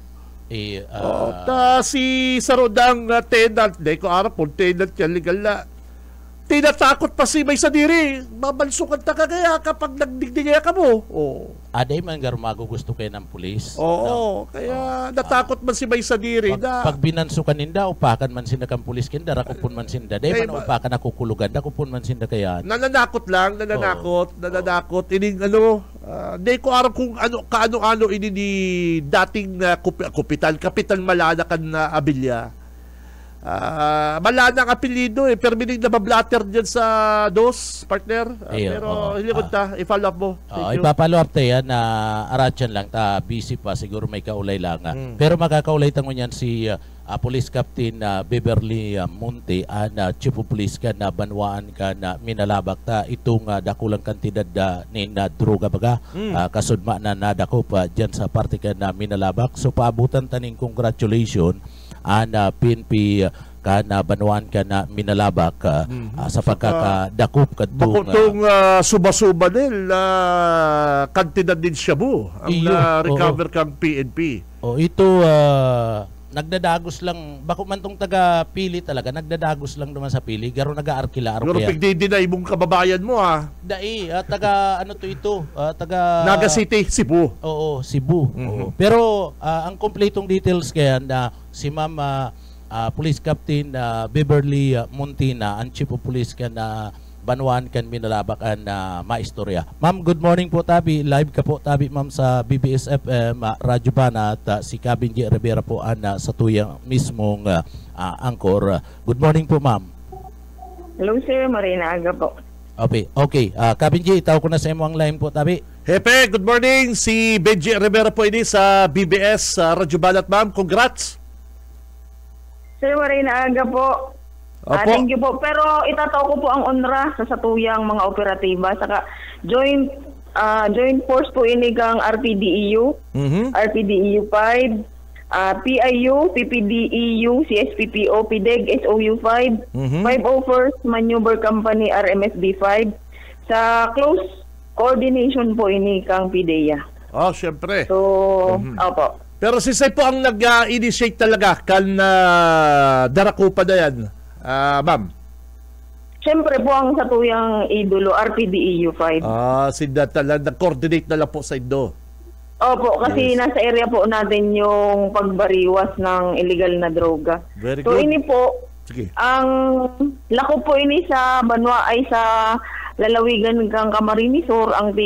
Si Sarodang tenant, hindi ko arap kung tenant yan legal na. tinatakot pa si May Sadiri. Mabansukan ta kagaya kapag nagdigdigaya ka mo. Oh. Aday man gar magugusto kayo ng pulis. Oo, kaya natakot man si May Sadiri na Pag binansukan ninda, upakan man sinda kang pulis kinda, rakupon man sinda. Day man upakan nakukulugan, rakupon man sinda kaya. nananakot lang, nananakot. Ining ano, di ko aram kung ano kaano-ano ini ni dating kapitan Malanakan na Abilya. Malana ang apelido pero binig na bablatter dyan sa DOS, partner. Pero hilikod ta, i-follow up mo. Ipapalo up tayo na aratyan lang, busy pa, siguro may kaulay lang. Pero makakaulay tango niyan si Police Captain Beverly Monte, na Chief of Police ka na banwaan ka na minalabak ta itong dakulang kantidad ni na droga baga. Kasudma na nadako pa dyan sa parte ka na minalabak. So paabutan taning congratulations PNP ka na banwaan ka na minalabak sa pagkakadakop katong suba-suba nil kantidad din shabu ang recover kang PNP. Ito nagdadagos lang bako man tong taga Pili talaga, nagdadagos lang naman sa Pili, garo nag-aarkila pero pigdi-deny mong kababayan mo dai taga ano to ito, taga Naga City, Cebu. Oo, Cebu. Pero ang kompletong details kaya na si Ma'am Police Captain Beverly Montina, ang Chief of Police ka na banwaan kan minalabakan na maistorya. Ma'am, good morning po tabi. Live ka po tabi ma'am sa BBS FM Radyo Banat. Si Cabin G. Rivera po sa tuyang mismong angkor. Good morning po ma'am. Hello sir, Marina Aga po. Okay. Cabin G, itaw ko na sa imo ang line po tabi. Hepe, good morning. Si Benji Rivera po ini sa BBS Radyo Banat ma'am. Congrats. Sir, Marina Aga po. Thank you po. Pero itataw ko po ang onra sa satuyang mga operatiba. Saka joint force po ini kang RPDEU, RPDEU 5, PIU, PPDEU, CSPPO, PDEG, SOU 5, 501st Maneuver Company, RMSB 5. Sa close coordination po ini kang PDEA. Syempre. So, opo. Pero si Say po ang nag-initiate talaga kan darakupa na yan. Ma'am. Siyempre po ang satuyang idolo, RPDEU 5. Sinda talaga, nag-coordinate na lang po sa Indo. Opo, kasi nasa area po natin yung pagbariwas ng illegal na droga. Very so good. Ini po, sige. Ang lako po ini sa Banwa ay sa lalawigan kang Camarines Sur, ang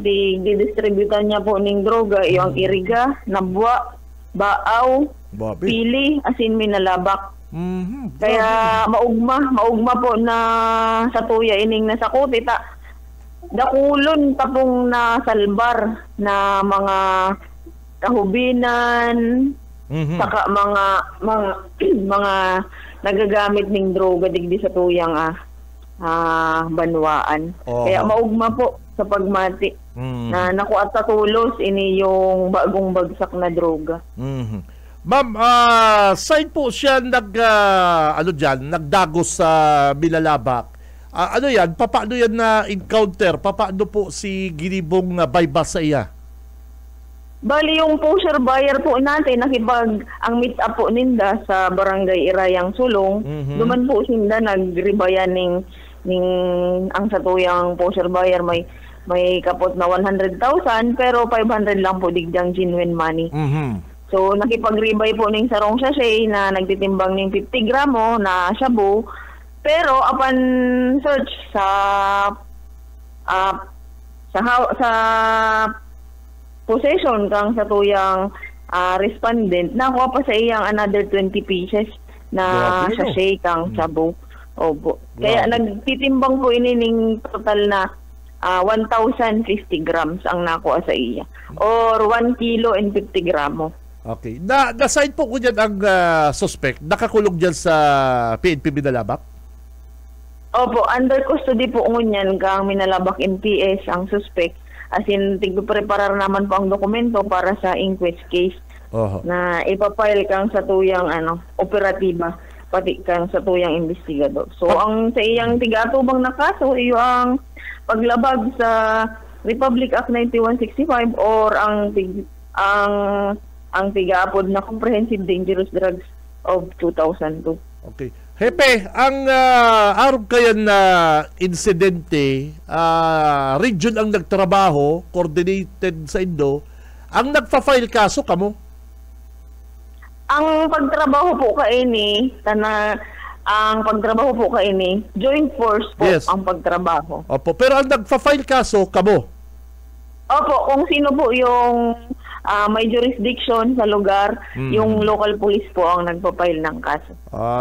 didistributan niya po ng droga, yung Iriga, Nabwa, Baaw, Pili, asin Minalabak. Kaya maugma po na sa tuya ining nasakot dakulon tapong na salbar na mga kahubinan, saka mga nagagamit ning droga digdi sa tuyang banwaan. Kaya maugma po sa pagmati na nakuat sa tulos ini yung bagong bagsak na droga. Ma'am, saan po siya nagdagos sa Milalabak? Ano yan? Paano yan na encounter? Paano po si Ginibong bypass sa iya? Bali yung pusher buyer po natin, ang meet up po ninda sa Barangay Irayang Sulong. Duman po sinda nagribayan ning ang satuyang pusher buyer may kapot na 100,000 pero 500 lang po digdang genuine money. So, nakipagribay po ning sarong sachet na nagtitimbang ning 50 gramo na shabu. Pero, upon search sa possession kang sa tuyang respondent, nakuha pa sa iyang another 20 pieces na sachet kang shabu. Opo. Kaya, nagtitimbang po ini ning total na 1,050 grams ang nakuha sa iya. Or 1 kilo and 50 gramo. Okay. Na-sign po ko dyan ang suspect. Nakakulong dyan sa PNP Minalabak? Opo, under custody po ngunyan kang Minalabak MPS ang suspect. As in, tigpreparar naman po ang dokumento para sa inquest case na ipapile kang sa tuyang operatiba, pati kang sa tuyang investigador. So, ang sa iyang tigatubang na kaso, iyo ang paglabag sa Republic Act 9165 or ang tigaapod na Comprehensive Dangerous Drugs of 2002. Okay. Hepe, ang araw kaya na insidente, region ang nagtrabaho, coordinated sa Indo, ang nagpa-file kaso kamo? Ang pagtrabaho po kaini, ang pagtrabaho po kaini, joint force po Yes. ang pagtrabaho. Opo, pero ang nagpa-file kaso kamo? Opo, kung sino po yung may jurisdiction sa lugar, yung local police po ang nagpa-file ng kaso.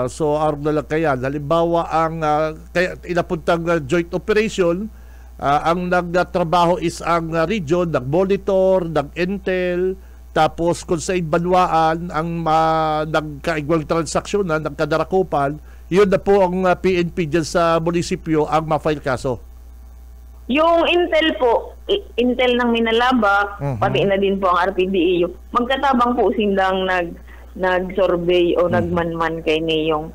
So, araw na lang kaya. Halimbawa, ang kaya inapuntang joint operation, ang nagtrabaho is ang region, nag-monitor, nag-intel, tapos kung sa banwaan, ang nagkaigwang transaksyon na, nagkadarakupan, yun na po ang PNP dyan sa munisipyo ang ma-file kaso. Yung intel po, intel ng Minalabak, pati na din po ang RPDEU, magkatabang po sindang nag-survey o nagmanman kay Neyong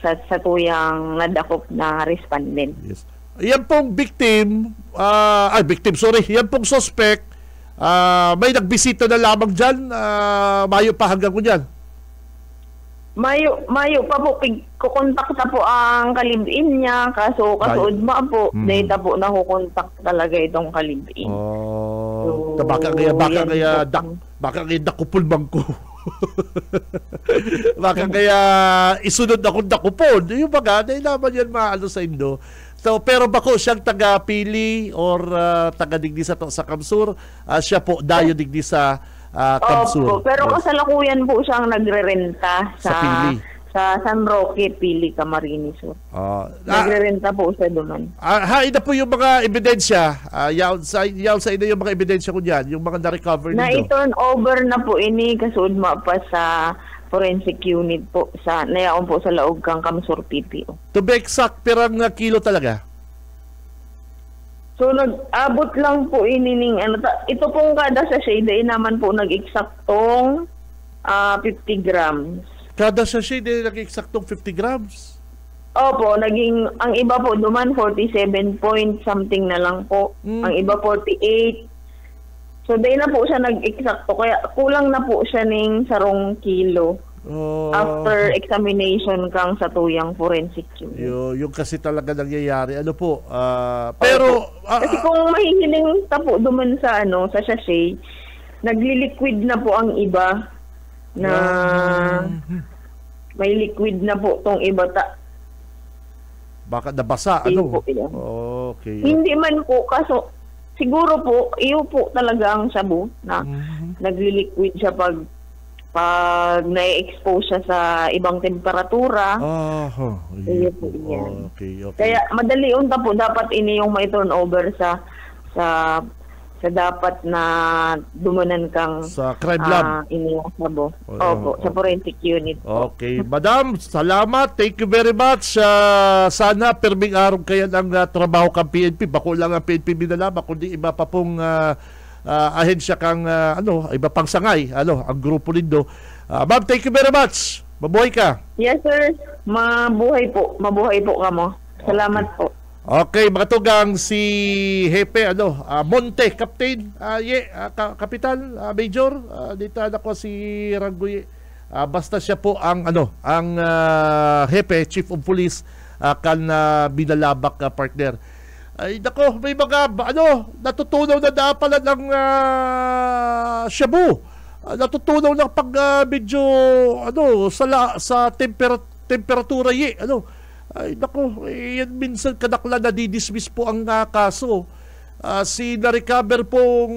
sa tuyang nadakop na respondent. Yes. Yan pong victim, yan pong suspect, may nagbisita na lamang dyan, mayo pa hanggang kunyan. Mayo pa po, kukontakta po ang kalibin niya, kaso ugma po, data po na kukontak talaga itong kalibin. Oh, So, baka kaya dakupul bangko. Baka kaya isunod akong dakupon. Yung baga, naman yan maano sa Indo. So, pero bako siyang taga-Pili or taga-digdi sa Kamsur, siya po dayo digdi sa Kamsur. Opo, pero kasalukuyan po siyang nagrerenta Sa Pili. Sa San Roque, Pili, Camarines Sur. Nagrerenta po siya doon. Ina po yung mga ebidensya. Yaw sa ina yung mga ebidensya ko dyan, yung mga na-recover nito. Na-turn over na po ini kasudma pa sa forensic unit po sa nayaon po sa laog kang Kamsur PPO. To be exact, pirang kilo talaga? So nag-abot lang po inining ito pong kada sa shade naman po nag-eksaktong 50 grams. Kada sachet din nag-eksaktong 50 grams? Opo, ang iba po duman 47 point something na lang po. Ang iba 48. So day na po siya nag-eksakto kaya kulang na po siya ning sarong kilo. After examination kang sa tuyang forensic unit. Yung kasi talaga nangyayari. Ano po? Pero kasi kung mahihiling ta po duman sa sa sachet, nagli-liquid na po ang iba na may liquid na po tong iba baka nabasa Okay. Hindi man po kaso siguro po iyo po talaga ang sabu na nagli-liquid siya pag na-expose siya sa ibang temperatura. Okay. Kaya madali unta po dapat ini yung may turnover sa dapat na dumanan kang sa crime lab. Ini yung sabo. Opo, sa forensic unit. Okay. Madam, salamat. Thank you very much. Sana perming araw kaya ng trabaho kang PNP. Bako lang ang PNP Minalabak, kundi iba pa pong ahensya kang iba pang sangay, ang grupo nindo. Ma'am, thank you very much. Mabuhay ka. Yes, sir. Mabuhay po kamo. Salamat po. Okay, mga tugang si Hepe Monte, Captain, Kapitan, Major, dito ako si Rangoy. Basta siya po ang Hepe, Chief of Police kan Minalabak partner. Ay nako, may mga natutunaw na pala ng shabu. Natutunaw ng pag medyo sa temperatura ay nako, yan minsan kadakla na didismiss po ang kaso. Si na-recover pong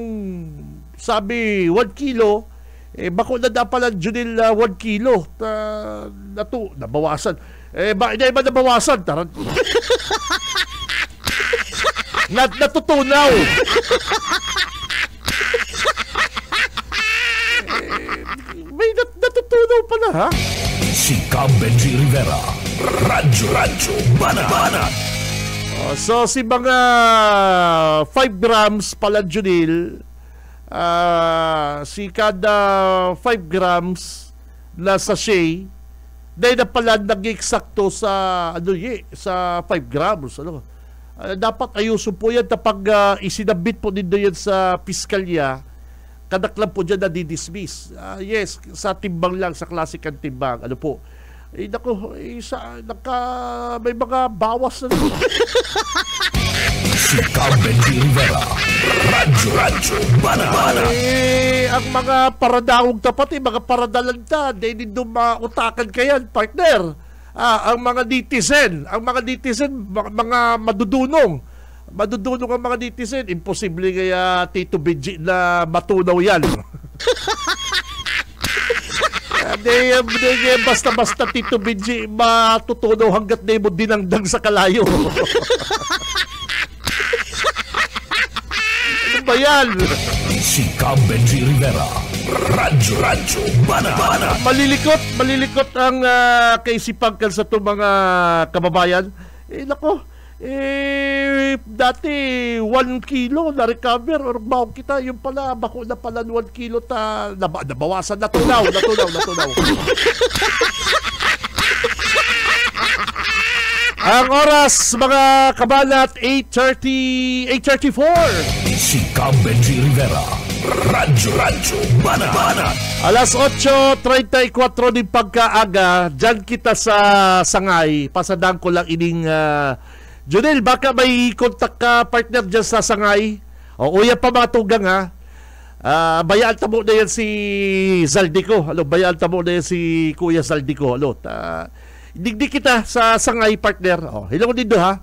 sabi 1 kilo, bako na pala Junil 1 kilo. Nabawasan. Hindi ba nabawasan? Natutunaw. May natutunaw pala, ha? Si Benji Rivera, Radyo Banat. So si mga 5 grams pala Junil, si kada 5 grams na sachet, dahil na pala nag-eksakto sa 5 grams. Dapat ayusin po yan kapag isinabit po din yan sa piskalya, kadaklan po dyan na didismiss. Yes, sa timbang lang, sa klasikang timbang. naku, may mga bawas na naman. Si Benji Rivera, Radyo Banana. Ang mga paradawog tapat, mga paradalanta, hindi utakan kayan, partner. Ang mga netizen, mga madudunong ang mga netizen, imposible kaya Tito Benji na matunaw yan. Basta-basta Tito Benji matutunaw hanggat na mo dinangdang sa kalayo. Ano ba yan? Si Benji Rivera, Radyo Banana. Malilikot ang kaisipan kan sa itong mga kababayan. Nako, dati 1 kilo na recover or baon kita, yung pala bako na pala 1 kilo nabawasan, natunaw. Ang oras mga kabanat 8:34. Si Benji Rivera, Radyo Banana. Alas 8:34 din pagkaaga, dyan kita sa Sangay. Pasadang ko lang ining Junel, baka may kontak ka partner dyan sa Sangay. Uya pa mga tugang ha. Bayaan tamo na yan si Zaldico. Bayaan tamo na yan si Kuya Zaldico. Digdi kita sa Sangay partner. Hello din do ha.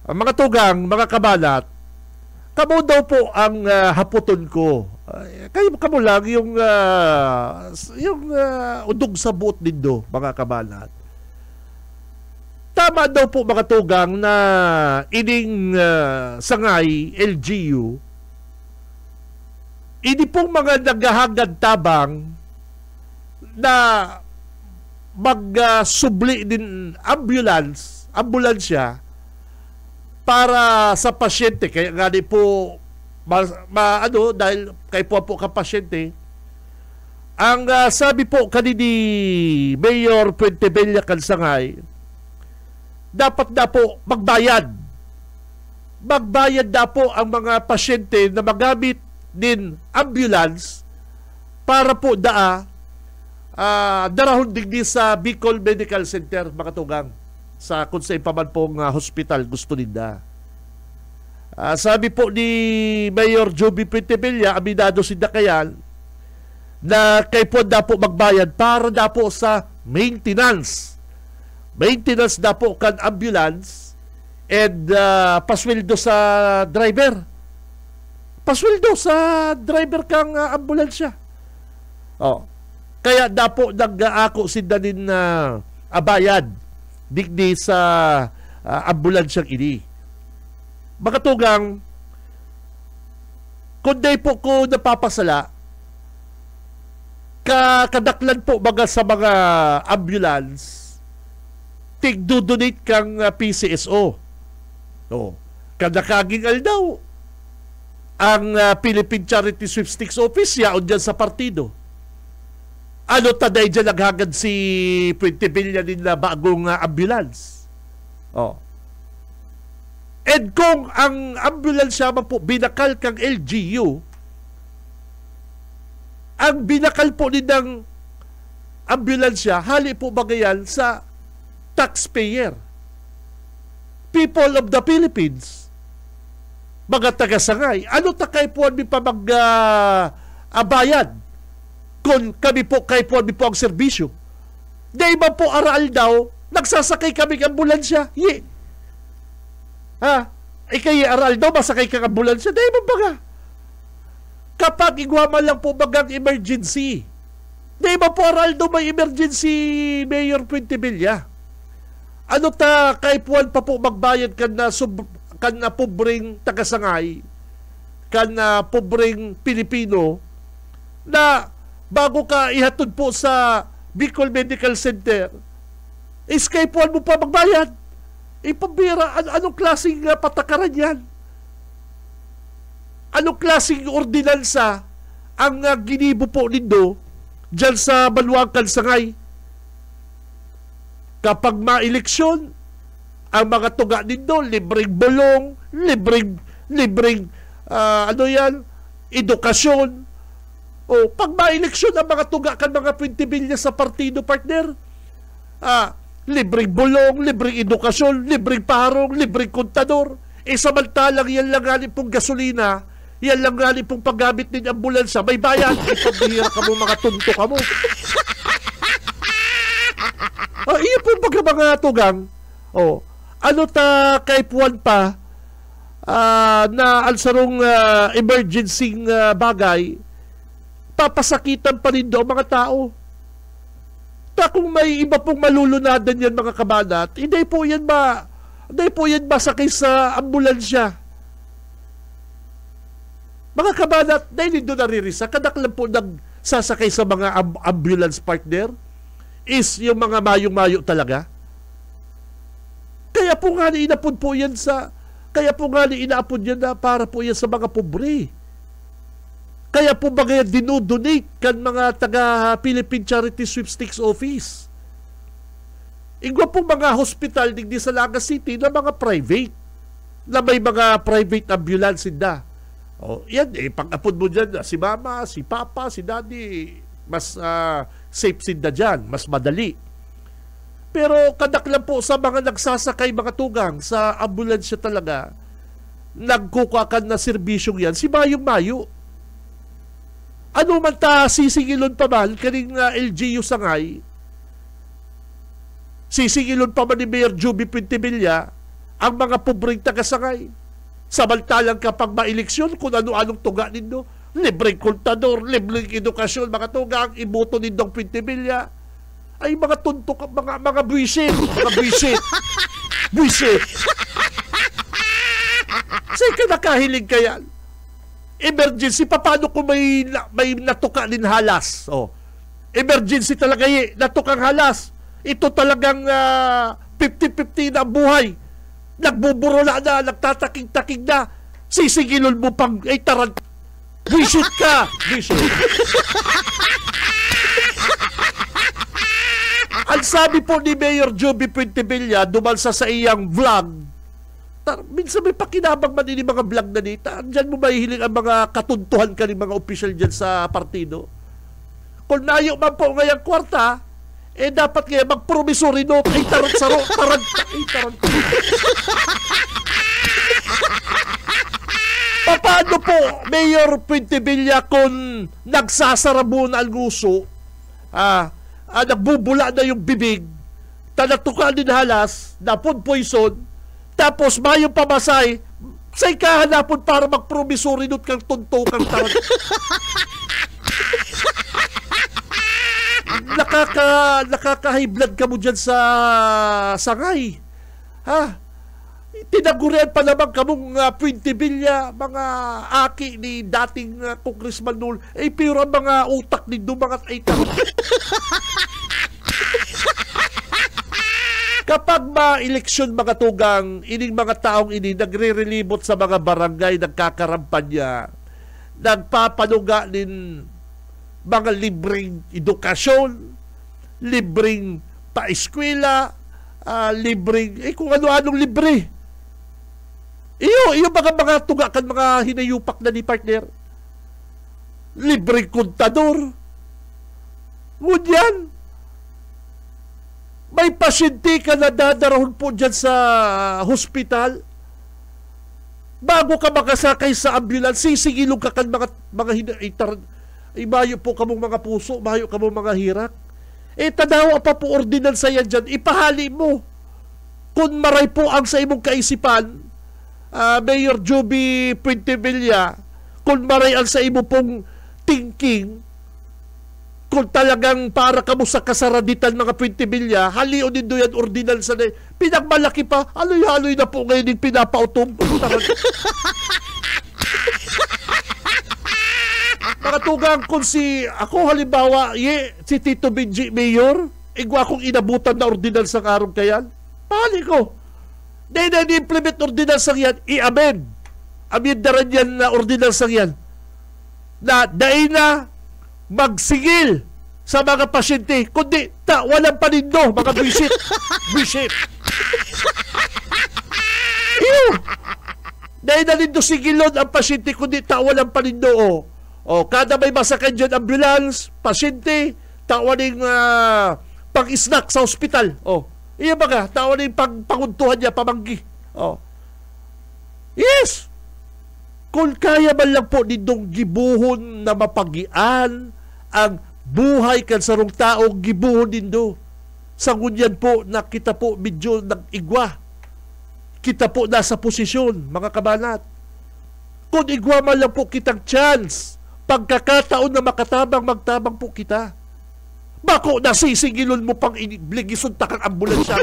Mga tugang, mga kabalat, kamo daw po ang haputon ko. Kamo lang yung udog sa buot din do, mga kabalat. Tama daw po mga tugang na ining Sangay LGU, ini pong mga naghahagad tabang na magsubli din ambulansya para sa pasyente. Kaya nga di po dahil kay po ka pasyente, ang sabi po kanini Mayor Puentebella Kansangay, dapat na po magbayad na po ang mga pasyente na magamit din ambulance para po darahon digdi sa Bicol Medical Center, mga tugang, sa kung sa ipaman pong hospital gusto nila. Sabi po ni Mayor Joby Puentebella, aminado si Dakayan, na kay po na po magbayad para na po sa maintenance na po kan ambulance and pasweldo sa driver. Pasweldo sa driver kang ambulansya. Kaya na po nag-aako sinda din na abayad digdi sa ambulansyang ini. Mga tugang, kundi po ko napapasala, kadaklan po mga sa mga ambulance, tig-donate kang PCSO. Kadakaging aldaw ang Philippine Charity Sweepstakes Office yaon dyan sa partido. Taday dyan naghagad si Puentebella din na bagong ambulance. And kung ang ambulance man po binakal kang LGU, ang binakal po din ng ambulansya, hali po bagayan sa taxpayer, people of the Philippines, mga taga-Sangay. Takay po mi pa abayad kung kami po ang serbisyo? Di ba po aral daw, nagsasakay kami ng ambulansya? Kay aral daw, masakay ka ng ambulansya? Di ba baga? Kapag igwama lang po bagang emergency, di ba po aral daw may emergency, Mayor Puentebella? Kay puwan pa po magbayad kan na pobreng taga-Sangay, kan na pobreng Pilipino, na bago ka ihatod po sa Bicol Medical Center, kay puwan mo pa magbayad. Ipabira, anong klaseng patakaran yan? Anong klaseng ordinansa ang ginibo po nindo dyan sa Baluang Sangay? Kapag ma-eleksyon, ang mga tuga nindo, libreng bulong, libreng edukasyon. Pag ma-eleksyon ang mga tuga kan mga Puentebella sa partido, partner, libreng bulong, libreng edukasyon, libreng parong, libreng kontador. Samantalang yan lang galing pong gasolina, yan lang galing pong paggamit ng ambulansya, may bayan. Pabihira ka mo, mga tunto ka mo. Iyo po mga tugang. Ano ta kay puwan pa na alsarong emergency bagay, papasakitan pa rin daw mga tao. Kung may iba pong malulunadan yan mga kabanat, hindi po yan masakay sa ambulansya. Mga kabanat, dahil doon naririsa, kadaklan po nagsasakay sa mga ambulance partner is yung mga mayong-mayo talaga. Kaya po nga inaapod po yan na para po yan sa mga pobre. Kaya po ba kaya dinodonate kan mga taga Philippine Charity Sweepstakes Office? Igwa po mga hospital digdi sa Naga City na mga private, na may mga private ambulance na. Yan pag-apod mo dyan, si mama, si papa, si daddy, mas safe sinda dyan, mas madali. Pero kadaklan po sa mga nagsasakay mga tugang sa ambulansya talaga, nagkukakan na serbisyong yan, si Mayong-Mayo. Ano man ta sisingilon pa man, kaning LGU Sangay, sisingilon pa man ni Mayor Joby Puentevilla, ang mga pobreng taga-Sangay. Samantalang kapag ma-eleksyon, kung ano-anong tuga nindo, libreng kontador, libreng edukasyon, mga tugang, iboto nindong Puentevilla, ay mga tuntok, mga buwisit, buwisit. Say ka nakahilig kaya? Emergency, paano kung may natuka din halas? Emergency talaga natukang halas. Ito talagang 50-50 na ang buhay. Nagbuburo na, nagtataking-taking na. Sisigilon mo pang, tarant. Visit ka! Visit. Ang sabi po ni Mayor Joby Puentevilla, dumalsa sa iyang vlog, minsan may pakinabang man ini mga vlog na dito. Diyan mo mahihiling ang mga katuntuhan ka ng mga opisyal dyan sa partido. Kung nayo man po ngayang kwarta, dapat kaya mag-promissory note. Tarant. Paano po, Mayor Puentevilla, kung nagsasara muna ang nguso, nagbubula na yung bibig, tanatukan din halas, na food poison, tapos mayong pamasay, say kahanapon para mag-promissory note kang tunto kang tarant. Nakaka-high blood ka mo dyan sa Sangay. Tinagurian pa naman kamong Puentevilla, mga aki ni dating Congressman Noel, pura mga utak ni dumangat ay kapag ma-eleksyon mga tugang, ining mga taong ini nagre-relibot sa mga barangay, nagkakarampanya, nagpapanuga din mga libreng edukasyon, libreng paeskwela, libreng, kung ano-anong libre. Iyo mga tuga kan mga hinayupak na ni partner. Libreng kontador. Ngunyan, may pasyente ka na dadarahon po dyan sa hospital. Bago ka makasakay sa ambulance, sisigilong ka kan mga mayo po kamong mga puso, mayo kamong mga hirak. Tadawa pa po ordinansa yan dyan. Ipahali mo. Kung maray po ang sa imong kaisipan, Mayor Joby Puentevilla, kung maray ang sa imo pong thinking, kung talagang para ka mo sa kasaraditan mga Puentevilla, halion din doon yan ordinansa na pinagmalaki pa, haloy-haloy na po ngayon yung pinapautom. Mga tugang, kung ako halimbawa, si Tito Benji Mayor, igwa akong inabutan na ordinansa ng araw kayan, pahali ko. Dahil na ni-implement ordinansa yan, i-amend. Amend na rin yan na ordinansa yan. Na dahil na magsigil sa mga pasyente, kundi walang panindo, mga visit. Dahil na nindo sigilon ang pasyente, kundi walang panindo. Kada may masakyan dyan ambulance, pasyente, tawaning pag-snack sa ospital. Oh. Iya baga, tao na yung panguntuhan niya, pamanggi. Oh. Yes! Kung kaya man lang po nindong gibuhon na mapagian ang buhay kan sarong tao, gibuhon nindo. Sa ngunyan po na kita po medyo nag-igwa. Kita po nasa posisyon, mga kabanat. Kung igwa man lang po kitang chance, pagkakataon na makatabang, magtabang po kita. Bako nasisingilon mo pang inibligisod takang ambulansya.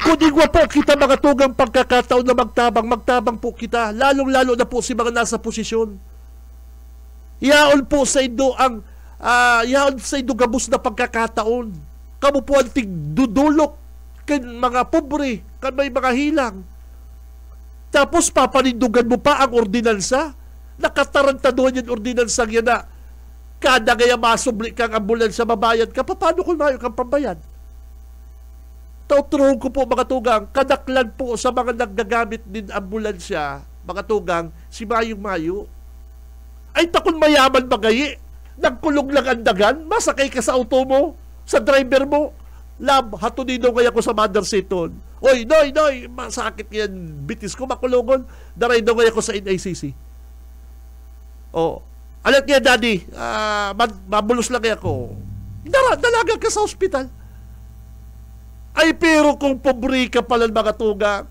Kung igwa po kita mga tugang pagkakataon na magtabang po kita. Lalong-lalo na po si mga nasa posisyon. Yaon po sa indo ang yaon sa indo gabos na pagkakataon. Kamu po ang tigdudulok kan mga pobre, kan may mga hilang. Tapos papanindugan mo pa ang ordinansa. Nakatarantaduhan yung ordinansa yan na kada gaya masubli kang ambulansya, mabayad ka. Paano kung mayo kang pambayad? Tauturuhon ko po mga tugang, kadaklan po sa mga naggagamit din ambulansya, mga tugang, si Mayong-Mayo. Ay takon mayaman magayi, nagkulong lang ang dagan, masakay ka sa auto mo, sa driver mo, lab, hatunido kaya ko sa mother seaton. Oy, noy, masakit yan, bitis ko, makulungon, daray daw kaya ko sa NICC. Oh, alam niya, daddy, mabulos lang kaya ko. Dalaga ka sa ospital. Ay, pero kung pobre ka pala mga tugang,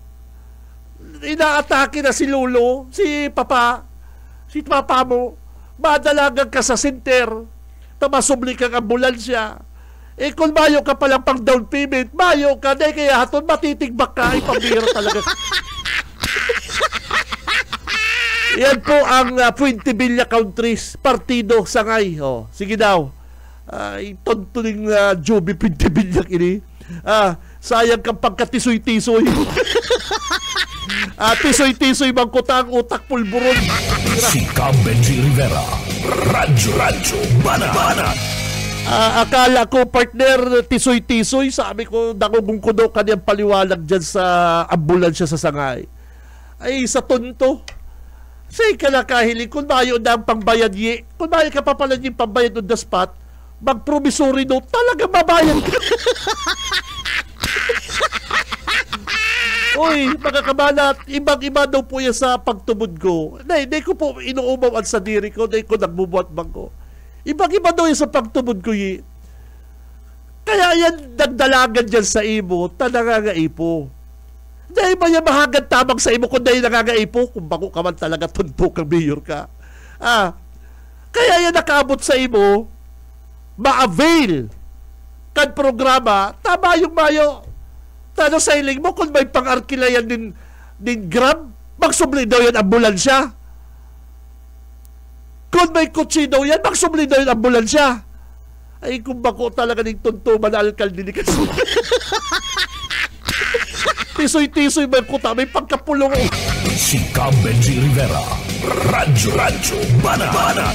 inaatake na si Lolo, si Papa mo, madalagan ka sa center, tamasubli kang ambulansya. Eh, kung mayo ka palang pang down payment, mayo ka, dahil kaya haton matitigbak ka, ay pambira talaga. Yan po ang Puente Villa countries, partido sangay. Oh, sige daw. Itontuning Joby Puente Villa ini. Sayang kang pagkatisoy-tisoy. Tisoy-tisoy bangkotang utak pulburon. Si Benji Rivera, Radyo Banat. Akala ko partner tisoy-tisoy, sabi ko dangugong ko daw kanyang paliwanag dyan sa ambulansya sa sangay. Ay sa tonto. Say ka na kahiling kung mayo na ang pangbayad ye. Kung mayo ka pa pala yung pambayad on the spot, mag-promissory note, talaga babayad ka. Uy, mga kabanat, ibang-iba daw po yan sa pagtubod ko. Hindi ko po inuumaw sa diri ko, hindi ko nagbubuhat bang ko. Ibang-iba daw yan sa pagtubod ko, ye. Kaya yan, nagdalagan dyan sa imo, tanangangaipo. Dahil ba yan mahagad tamang sa imo kung dahil nangangaipo, kung bako ka man talaga tunto kang mayor ka. Kaya yan nakaabot sa imo, ma-avail kan programa, tama yung mayo. Tano sa iling mo, kung may pang-arkila yan din Grab, magsubli daw yan ambulansya. Kung may kutsi daw yan, magsubli daw yan ambulansya. Ay, kung bako talaga ng tuntuman na alkalde ni kasi. Tisoy-tisoy ba ko may pagkapulong. Si Benji Rivera, Radyo Banat.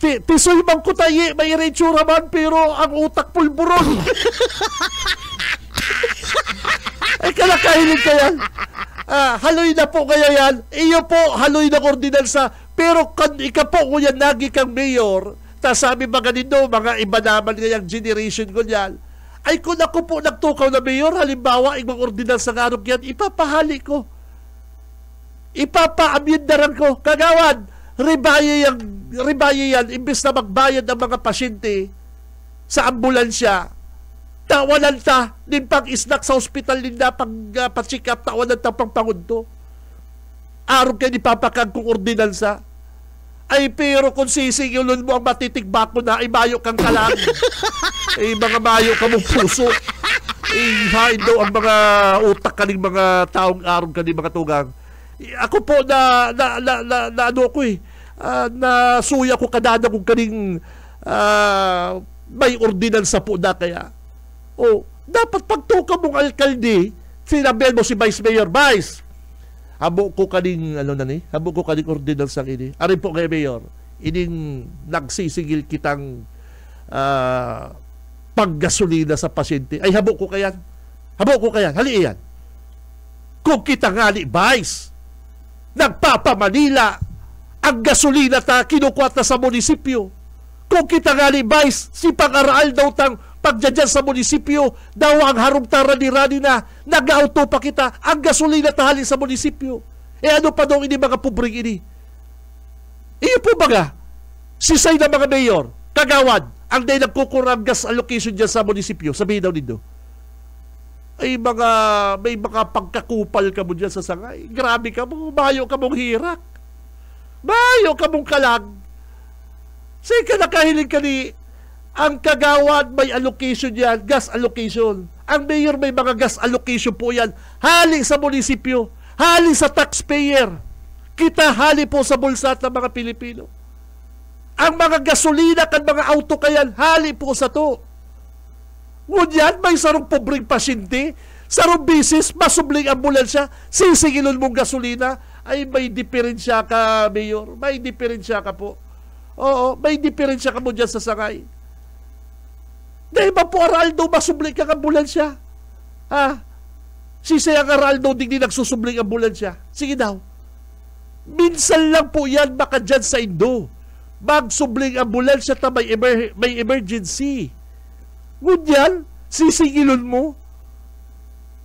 Tisoy bang ko tayo, may retsura man, pero ang utak pulburon. Ay, kalakahilig ka yan. Haloy na po kaya yan. Iyo po, haloy na ordinansa. Pero kan ika po, kung yan nagi kang mayor, ta sabi mga nindo, mga iba naman ngayang generation ko yan, ay kung ako po nagtukaw na mayor, halimbawa, ibang ordinansa nga arog yan, ipapahali ko. Ipapa-amyendaran ko. Kagawad, ribaye yan, imbes na magbayad ang mga pasyente sa ambulansya, tawanan ta, din pag-isnak sa ospital nila, pag-check up, tawanan ta pang pangundo. Arog kayo ipapakag kong ordinansa. Ay, pero kung sisingilon mo ang matitigbako na, ay mayo kang kalang. Ay, mga mayo ka mong puso. Ay, hain daw ang mga utak kaning mga taong arog kaning mga tugang. Ako po ano ko nasuya ko kadada kung kaning may ordinansa po na kaya. Dapat pagtuka mong alkalde, sinabihan mo si Vice Mayor, Vice, habo ko kaning ordinansa ini. Arin po kay Mayor, ining nagsisigil kitang paggasolina sa pasyente. Ay, habo ko kayan, hali iyan. Kung kita nga ni Vice, nagpapamanila ang gasolina ta kinukuha na sa munisipyo. Kung kita nga ni Vice, si pag-aral daw tang pagdyan sa munisipyo, daw ang harumtara ni Rani na nag-auto pa kita, ang gasolina tahali sa munisipyo. Ano pa daw ini mga pubring ini? Iyo po baga, sisay na mga mayor, kagawad, ang day nagkukurang gas allocation dyan sa munisipyo, sabihin daw nito. Ay may mga pagkakupal ka mo dyan sa sangay. Grabe ka mo, bayo ka mong hirak. Bayo ka mong kalag. Say ka nakahiling ka ni ang kagawad may allocation yan, gas allocation. Ang mayor may mga gas allocation po yan. Hali sa munisipyo, hali sa taxpayer. Kita hali po sa bulsa ng mga Pilipino. Ang mga gasolina kan mga auto kayan, hali po sa to. Ngunyan, may sarong pobreng pasyente, sarong bisis, masubling ambulansya, sisingilon mong gasolina, ay may diferensya ka, Mayor. May diferensya ka po. Oo, may diferensya ka mo dyan sa sangay. Dahil ba po, Araldo, masubling kang ambulansya? Ha? Sisayang Araldo, di nagsusubling ambulansya. Sige daw. Minsan lang po yan, baka dyan sa Indo. Magsubling ambulansya ta may emergency. Ngunyan, sisingilon mo.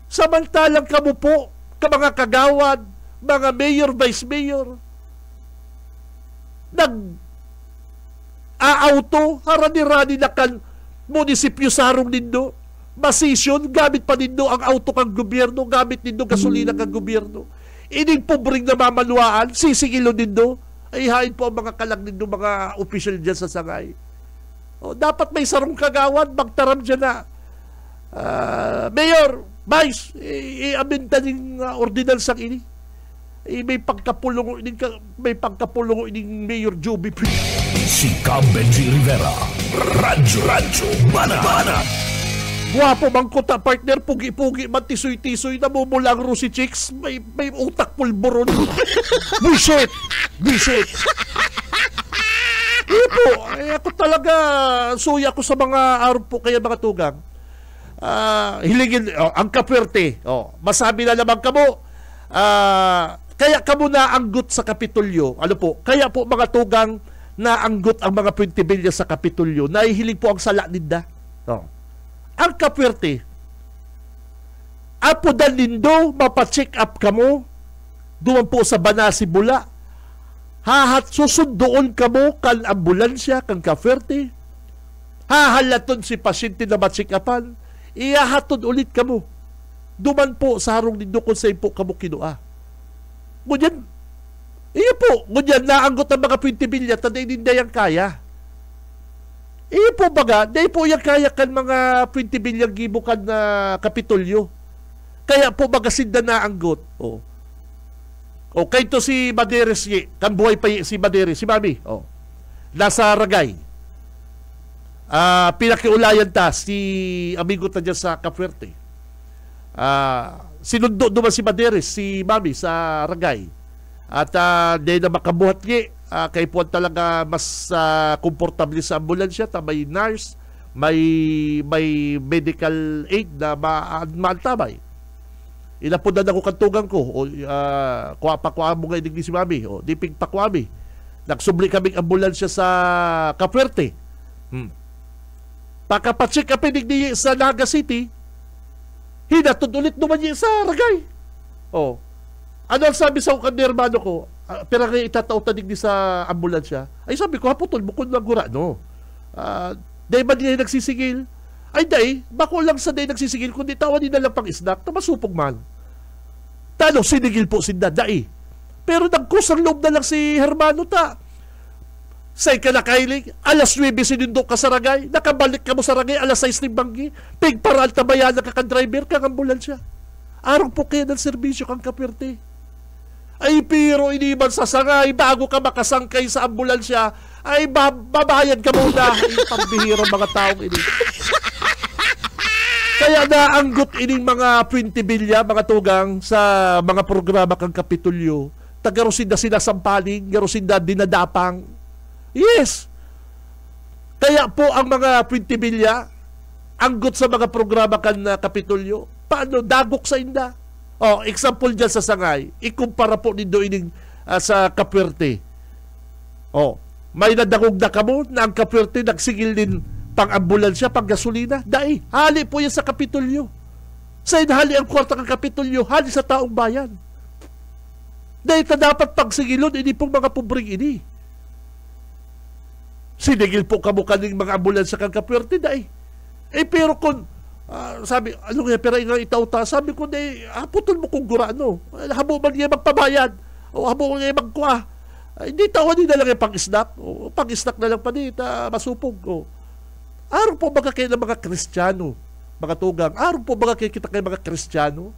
Samantalang kamo po, mga kagawad, mga mayor, vice mayor, nag-auto, harani-rani na kan munisipyo sarong nindo, masisyon, gamit pa nindo ang auto kang gobyerno, gamit nindo gasolina kang gobyerno. Ining pobring na mamaluaan, sisingilon nindo, ay hain po ang mga kalag nindo, mga official dyan sa sangay. O, dapat may sarong kagawad, magtaram dyan na. Mayor, Vice, i-aminta ng ordinance ang ini. May pagkapulong ining Mayor Joby. Si Benji Rivera, Radyo Banat. Guwapo bang kuta partner, pugi-pugi, matisoy-tisoy, namumulang Rusi Chicks, may utak pulburon. Bullshit! Ipo, ako talaga suya ko sa mga araw po kaya mga tugang. Hilingin, ang kapwerte. Masabi na naman kamo, kaya kamo naanggot sa Kapitolyo. Ano po? Kaya po mga tugang naanggot ang mga 20 bilya sa Kapitolyo. Nahihiling po ang sala ninda. Ang kapwerte, apo dan nindo, mapacheck up kamo, duman po sa Banasi Bula, susundoon ka mo kan ambulansya, kan kaferte. Hahalaton si pasyente na matsikapan. Iyahatod ulit ka mo. Duman po sa harong nindo kung sa'yo po ka mo kinua. Ngunyan, iyo po, ngunyan, naanggot ang mga 20 bilya, taday ninda yung kaya. Iyo po baga, dahi po yung kaya kan mga 20 bilyang gibukan na Kapitolyo. Kaya po baga sinda naanggot. Kay to si Maderes, kan buhay pa si Maderes, si Mami. Nasa Ragay. Pinakiulayan ta si amigo ta dyan sa Kapwerte. Sinundo naman si Maderes, si Mami sa Ragay. At dahil na makabuhat kay po talaga mas komportable sa ambulansya, ta may nurse, may medical aid na maantabay. Ilapod na ako kantugan ko. Kuha mo nga inig ni si Mami. Dipig pa kuwami. Nagsubli kaming ambulansya sa Kapwerte. Pagkapacheck up inig niya sa Naga City, hinatod ulit naman niya sa Ragay. Ano ang sabi sa kandermano ko? Pero ngayon itatautan ni sa ambulansya. Ay sabi ko, haputol, bukod lang gura, no? Dahil ba niya nagsisigil? Ay day, bako lang sa day nagsisigil, kundi tawa din na lang pang isnak, na masupog man. Tano, sinigil po sinda, day. Pero nagkusang loob na lang si Hermano ta. Say ka nakahiling, alas 9 sinundok ka sa Ragay, nakabalik ka mo sa Ragay, alas 6 ng banggi, pigparal tabayan na kakadriver kang ambulansya. Araw po kaya ng serbisyo kang Kapwerte. Ay pero iniban sa sangay, bago ka makasangkay sa ambulansya, ay babayad ka muna. Ay pambihirang mga taong ini. Kaya naanggot ining mga 20 bilya, mga tugang, sa mga programa kang Kapitolyo. Tagarosinda sinasampaling, garosinda dinadapang. Yes! Kaya po ang mga 20 bilya, anggot sa mga programa kang Kapitolyo. Paano? Dagok sa inda. Example dyan sa sangay, ikumpara po nindo ining sa Kapwerte. may nadangog na kamo na ang kapwerte nagsigil din pang ambulansya, pang gasolina. Dai, hali po yan sa Kapitolyo. Sa inhali ang kwarta ng Kapitolyo, hali sa taong bayan. Dahil dapat pagsigilon, hindi pong mga pobreng ini. Sinigil po kamo kaning mga ambulansya kang kapwerte, dai. Pero kung, sabi, ano nga, pero nga itauta, sabi ko, haputol mo kung gurano. Habo man niya magpabayad. O habo man niya magkuha. Hindi tawa nila lang yung pang-snack. O pang-snack na lang pa dito, masupog. O. Araw po baga kayo ng mga Kristiyano, mga tugang. Araw po baga kayo kita kayo mga Kristiyano.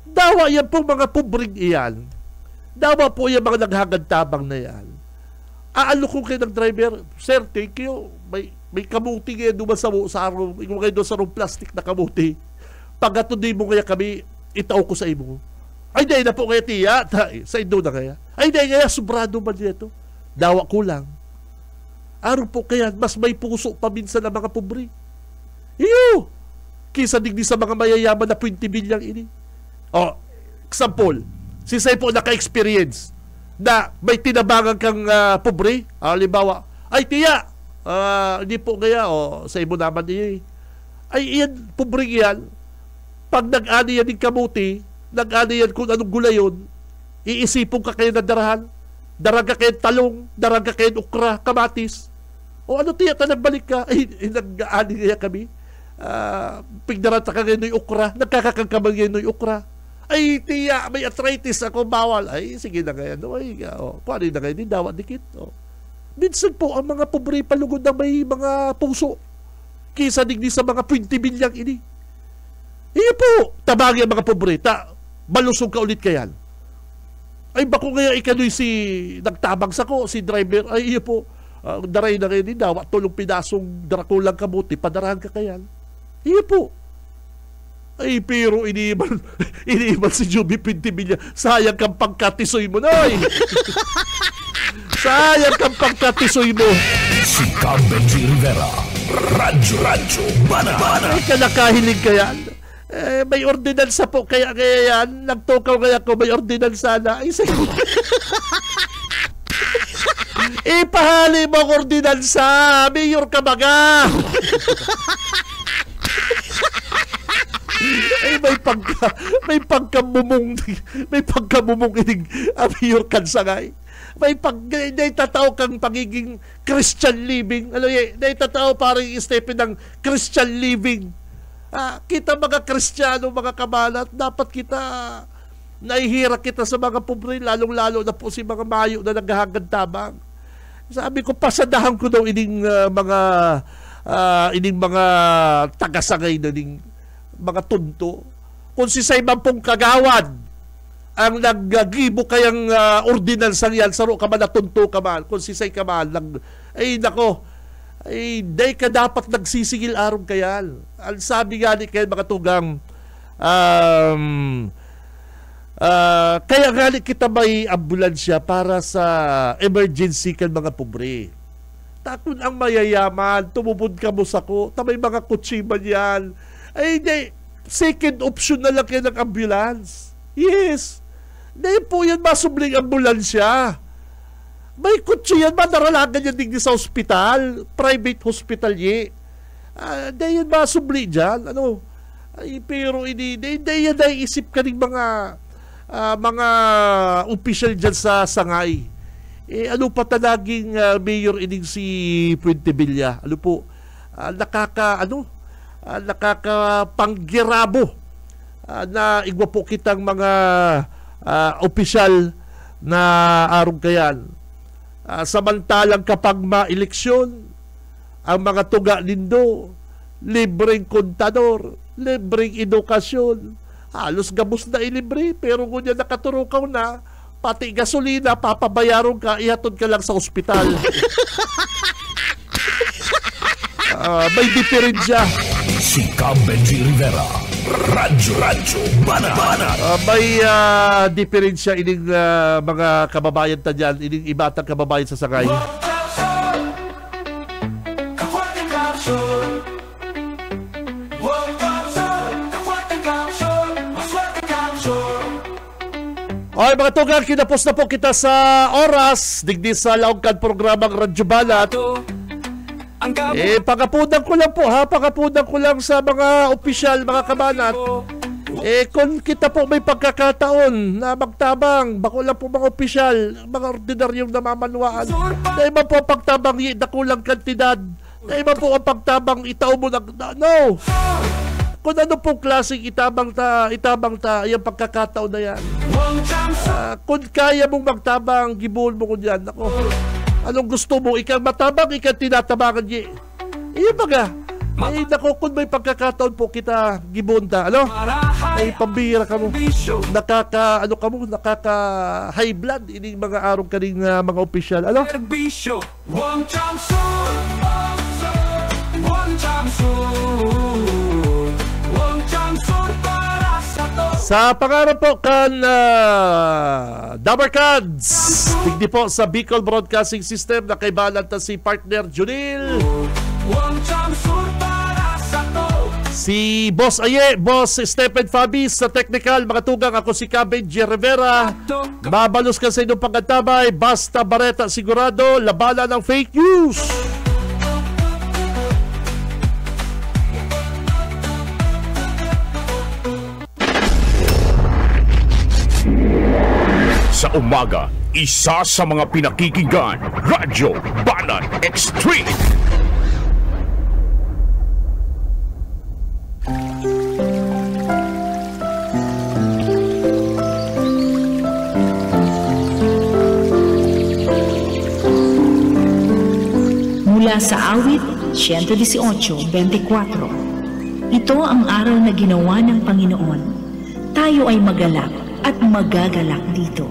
Dawa yan po mga pobreng iyan. Dawa po yan mga naghagad-tabang na yan. Aalo ko kayo ng driver, sir, thank you. May kamuti kayo doon sa araw. Ikaw kayo doon sa room plastic na kamuti. Pagkatuloy mo kaya kami, itaw ko sa imo. Ay, di na po kaya tiya. Sa indo na kaya. Ay, di kaya, sobrado ba dito? Dawa ko lang. Araw po kaya, mas may puso pa minsan ng mga pobre. Iyo! Kisa digdi sa mga mayayaman na 20 bilyang ini. O, example, si Say po naka-experience na may tinabangan kang pobre, halimbawa, ay tiya, hindi po kaya, sa imo naman niya, ay iyan, pobre yan, pag nag-ani yan ng kamuti, nag-ani yan kung anong gulayon, iisipong ka kayo na darahan, daraga kayo talong, daraga kayo ukra, kamatis, o ano tiya, nagbalik ka, ay nag-ani kaya kami, pigdarata ka ngayon ng ukra, nagkakakagkamang ngayon ng ukra, ay tiya, may arthritis ako, bawal. Ay, sige na ngayon. Paano na ngayon? Dawa dikit. Minsan po, ang mga pobre palugod na may mga puso. Kisa digdi sa mga 20 bilyang ini. Iyo po, tabagi ang mga pobre. Malusog ka ulit kayan. Ay, bako ngayon ikano'y si nagtabang sa ko, si driver. Ay, iyo po, daray na ngayon, dawa, tulong pinasong darakulang kabuti, padarahan ka kayan. Iyo po. Ay, pero iniiban si Juby 20 bilya. Sayang kang pagkatisoy mo, Noy. Sayang kang pagkatisoy mo. Si Benji Rivera. Radyo Bana. Ay, kalakahilig ka yan. May ordinansa po, kaya yan. Nagtukaw kaya ko, may ordinansa na. Ay, sa'yo. Ipahali mo ang ordinansa. Mayor ka baga. Ay, may pagkamumong ining mayor kansangay. May tatao kang pagiging Christian living. Ano yan? Tatao parang Stephen ng Christian living. Kita mga Kristiyano, mga kabalat, dapat kita naihira kita sa mga pobre, lalong-lalo na po si mga mayo na naghahagad tabang. Sabi ko, pasadahan ko daw ining mga tagasangay na mga tunto. Kung si Sayman pong kagawad ang naggibo kayang ordinansang yan, saro ka man na tunto ka man, kung si Say ka man, ay nako, ay day ka dapat nagsisigil arong kayan. Ang sabi nga ni kayo mga tugang, kaya nga kita may ambulansya para sa emergency kan mga pobre. Takon ang mayayaman, tumubod ka mo sa ko, may mga kutsiman yan. Ay, hindi. Second option na lang yan ng ambulance. Yes. Hindi po yan masubling ambulansya. May kutsi yan, madaralagan yan digdi sa hospital. Private hospital ye. Hindi yan masubli dyan. Ano? Ay, pero hindi yan naisip ka ng mga official dyan sa sangay. Ano pa talaging mayor ining si Puente Villa? Ano po? Nakakapanggirabo na igwa po kitang mga opisyal na arong kayan. Samantalang kapag ma-eleksyon, ang mga tuga nindo, libreng kontador, libreng edukasyon, halos gabos na ilibre, pero kung yan nakaturukaw na, pati gasolina, papabayarong ka, ihatod ka lang sa ospital. May diferensya. Si Benji Rivera. Radyo Bana. May diferensya ining mga kababayan ta dyan, ining ibatang kababayan sa sangay. Okay mga tugang, kinapos na po kita sa oras. Digdi sa laongkan programang Radyo Banat. Pagkapunan ko lang po ha, pagkapunan ko lang sa mga opisyal, mga kabanat. Kung kita po may pagkakataon na magtabang, bako lang po mga opisyal, mga ordinaryong namamanwaan, na iba po pagtabang dakulang kantidad, na iba po ang pagtabang itao mo no! Kung ano pong klaseng itabang ta, yung pagkakataon na yan. Kung kaya mong magtabang, gibuhol mo ko dyan. Ako, anong gusto mo? Ikaw matabang, ikaw tinatabangan niya. Iyon baga. Naku, kung may pagkakataon po kita gibunda, ay pambihira ka mo. Nakaka-high blood ining mga araw kaning mga opisyal. Sa pangarap po kan Dabarkads, tigdi po sa Bicol Broadcasting System na kay balanta si partner Junil. Si Boss Aye, Boss Stephen Fabis sa technical, mga tugang, ako si Benji Rivera. Mabalos ka sa inyong pagkatabay, basta Bareta sigurado, labanan ng fake news. Sa umaga, isa sa mga pinakikinggan, Radyo Banat Extreme. Mula sa awit 118:24. Ito ang araw na ginawa ng Panginoon. Tayo ay magalak at magagalak dito.